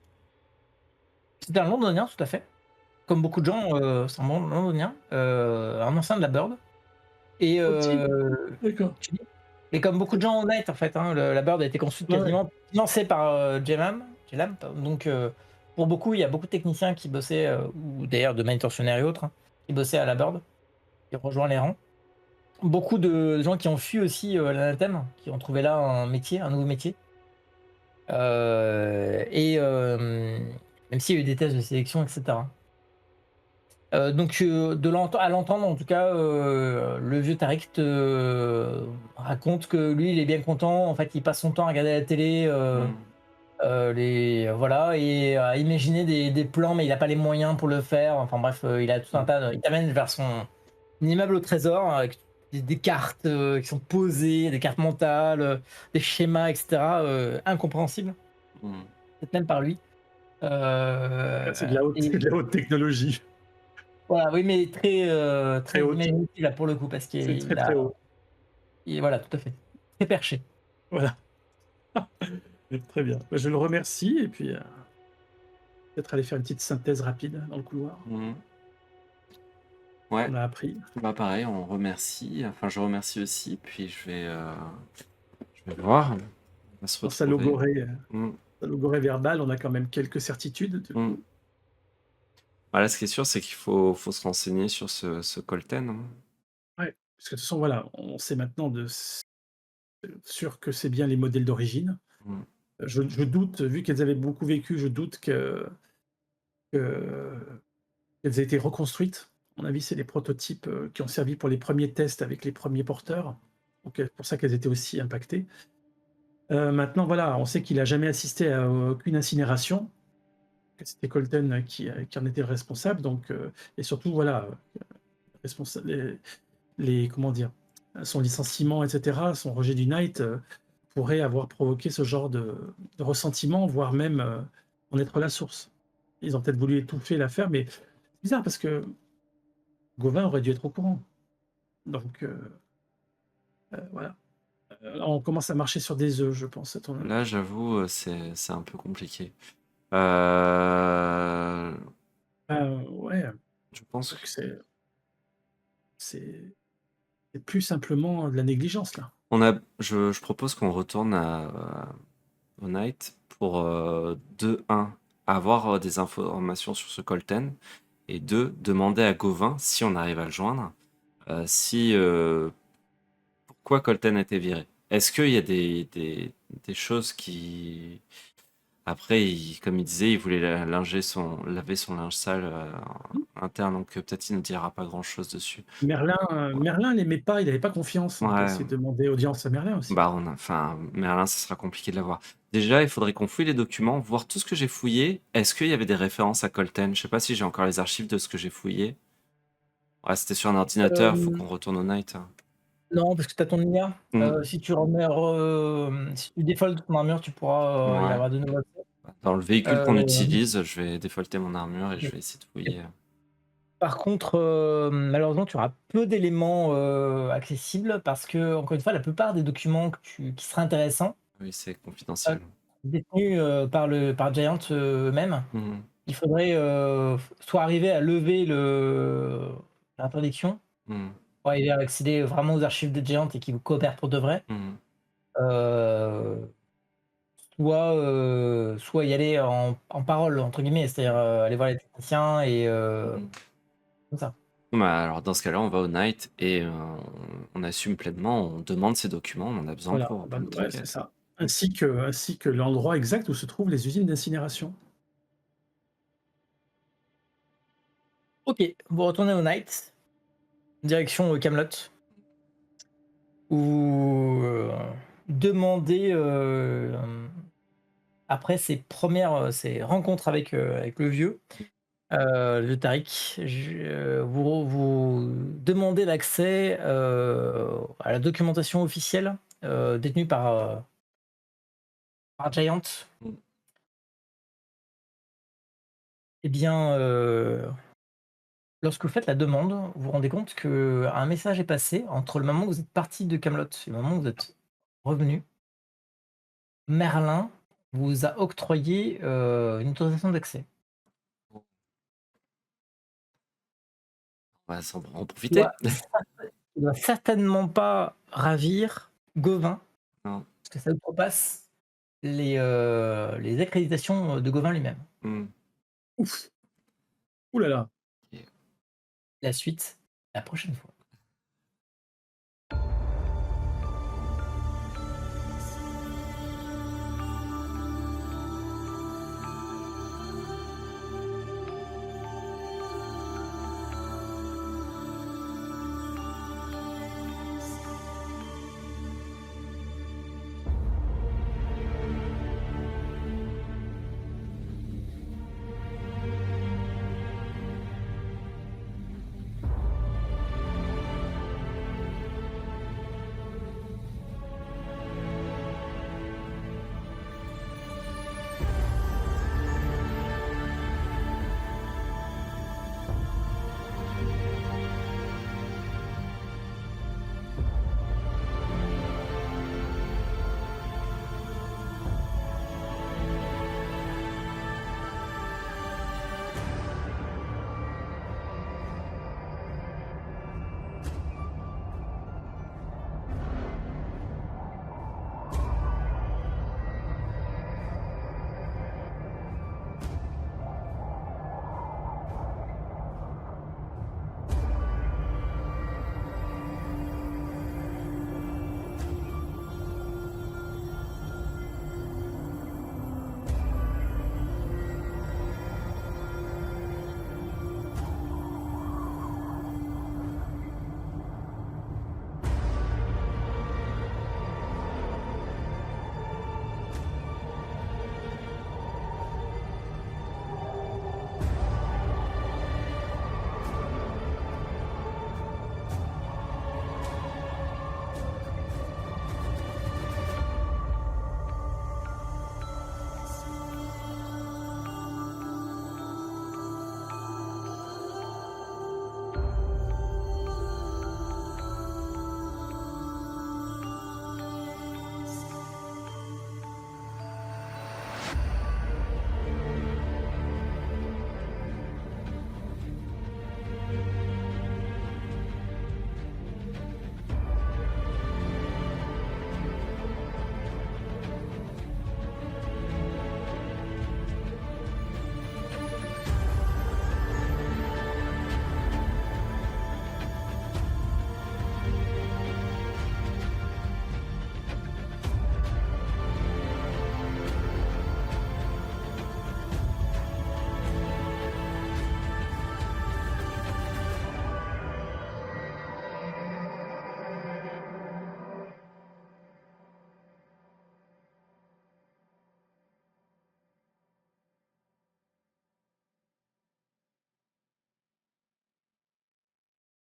C'était un londonien, tout à fait. Comme beaucoup de gens, c'est un londonien, un ancien de la Bird et Aussi? D'accord. tu dis? Et comme beaucoup de gens honnêtes, en fait, hein, la Bird a été construite Ouais, ouais. quasiment financée par, Jelam, pardon, donc pour beaucoup, il y a beaucoup de techniciens qui bossaient, ou d'ailleurs de manutentionnaires et autres, hein, qui bossaient à la Bird, qui ont rejoint les rangs. Beaucoup de gens qui ont fui aussi, l'anathème, qui ont trouvé là un métier, un nouveau métier. Et même s'il y a eu des tests de sélection et cetera. Donc à l'entendre en tout cas, le vieux Tariq te raconte que lui, il est bien content. En fait, il passe son temps à regarder la télé, Mhm. les voilà et à imaginer des plans, mais il a pas les moyens pour le faire. Enfin bref, il a tout un Mmh. tas de il t'amène vers son immeuble au trésor avec des cartes, qui sont posées, des cartes mentales, des schémas et cetera, incompréhensibles, Mhm. peut-être même par lui. Ouais, Et c'est de la haute technologie, voilà, oui, mais très très haute, imaginatif là pour le coup parce c'est très, qu'il très a haut. voilà, tout à fait. Très perché. Voilà, très bien. Bah, je le remercie et puis, peut-être aller faire une petite synthèse rapide dans le couloir, Mhm. ce Ouais, qu'on a appris. bah pareil, on remercie. Enfin, je remercie aussi. Puis je vais voir. On va se Dans retrouver. Mm, sa logorée verbale, on a quand même quelques certitudes du mm. coup. Voilà, ce qui est sûr, c'est qu'il faut se renseigner sur ce Colten, hein. Ouais, parce que de toute façon, voilà, on sait maintenant sûr que c'est bien les modèles d'origine. Mm, Je doute, vu qu'elles avaient beaucoup vécu, je doute que qu'elles aient été reconstruites. À mon avis, c'est les prototypes, qui ont servi pour les premiers tests avec les premiers porteurs. Donc, pour ça qu'elles étaient aussi impactées. Maintenant, voilà, on sait qu'il a jamais assisté à aucune incinération, que c'était Colton qui en était le responsable, donc et surtout, voilà, responsa les comment dire? Son licenciement et cetera, son rejet du Knight, pourrait avoir provoqué ce genre de ressentiment, voire même, en être la source. Ils ont peut-être voulu étouffer l'affaire, mais c'est bizarre parce que Gauvin aurait dû être au courant. Donc voilà. Là, on commence à marcher sur des œufs, je pense, à ton Là, j'avoue, c'est un peu compliqué. Euh, Ouais, je pense donc que c'est c'est plus simplement de la négligence là. je propose qu'on retourne au Night pour de un avoir des informations sur ce Colten et deux demander à Gauvin si on arrive à le joindre si pourquoi Colten a été viré. Est-ce qu'il y a des choses qui après comme il disait il voulait laver son linge sale interne donc peut-être il ne dira pas grand chose dessus. Merlin l'aimait pas, il avait pas confiance, donc Ouais. essayer de demander audience à Merlin aussi. Bah, enfin, Merlin, ça sera compliqué de l'avoir. Déjà, il faudrait qu'on fouille les documents, voir tout ce que j'ai fouillé. Est-ce qu'il y avait des références à Colten? Je sais pas si j'ai encore les archives de ce que j'ai fouillé. Ouais, c'était sur un ordinateur, il faut Euh, qu'on retourne au Night, hein. non, parce que tu as ton IA. Hmm, Si tu si tu défaultes ton armure, tu pourras y ouais. avoir de nouveaux accès. Dans le véhicule qu'on Euh, utilise, je vais défaulter mon armure et je vais essayer de fouiller. Par contre, malheureusement, tu auras peu d'éléments accessibles parce que, encore une fois, la plupart des documents qui seraient intéressants, Oui, c'est euh, confidentiel. détenus par Giant eux-mêmes, Mhm, il faudrait soit arriver à lever l'interdiction mhm, pour arriver à accéder vraiment aux archives de Giant et qui vous coopèrent pour de vrai, mhm, euh, soit y aller en parole, entre guillemets, c'est-à-dire aller voir les techniciens et mhm. comme ça. Bah, alors, dans ce cas-là, on va au Night et on assume pleinement, on demande ces documents, on en a besoin Voilà, pour bah, notre ouais, c'est enquête. ça. Ainsi que l'endroit exact où se trouvent les usines d'incinération. Ok, vous retournez au Night, direction Camelot, où vous demandez, après ces rencontres avec le vieux Tariq, vous demandez l'accès à la documentation officielle détenue par Giant. Mhm. Eh bien, lorsque vous faites la demande, vous vous rendez compte qu'un message est passé entre le moment où vous êtes parti de Camelot et le moment où vous êtes revenu. Merlin vous a octroyé une autorisation d'accès. On va en Il doit, profiter. il doit certainement pas ravir Gauvin, Non. parce que ça outrepasse les accréditations de Gauvin lui-même. Mhm. Ouf! Ouh là là! La suite, la prochaine fois.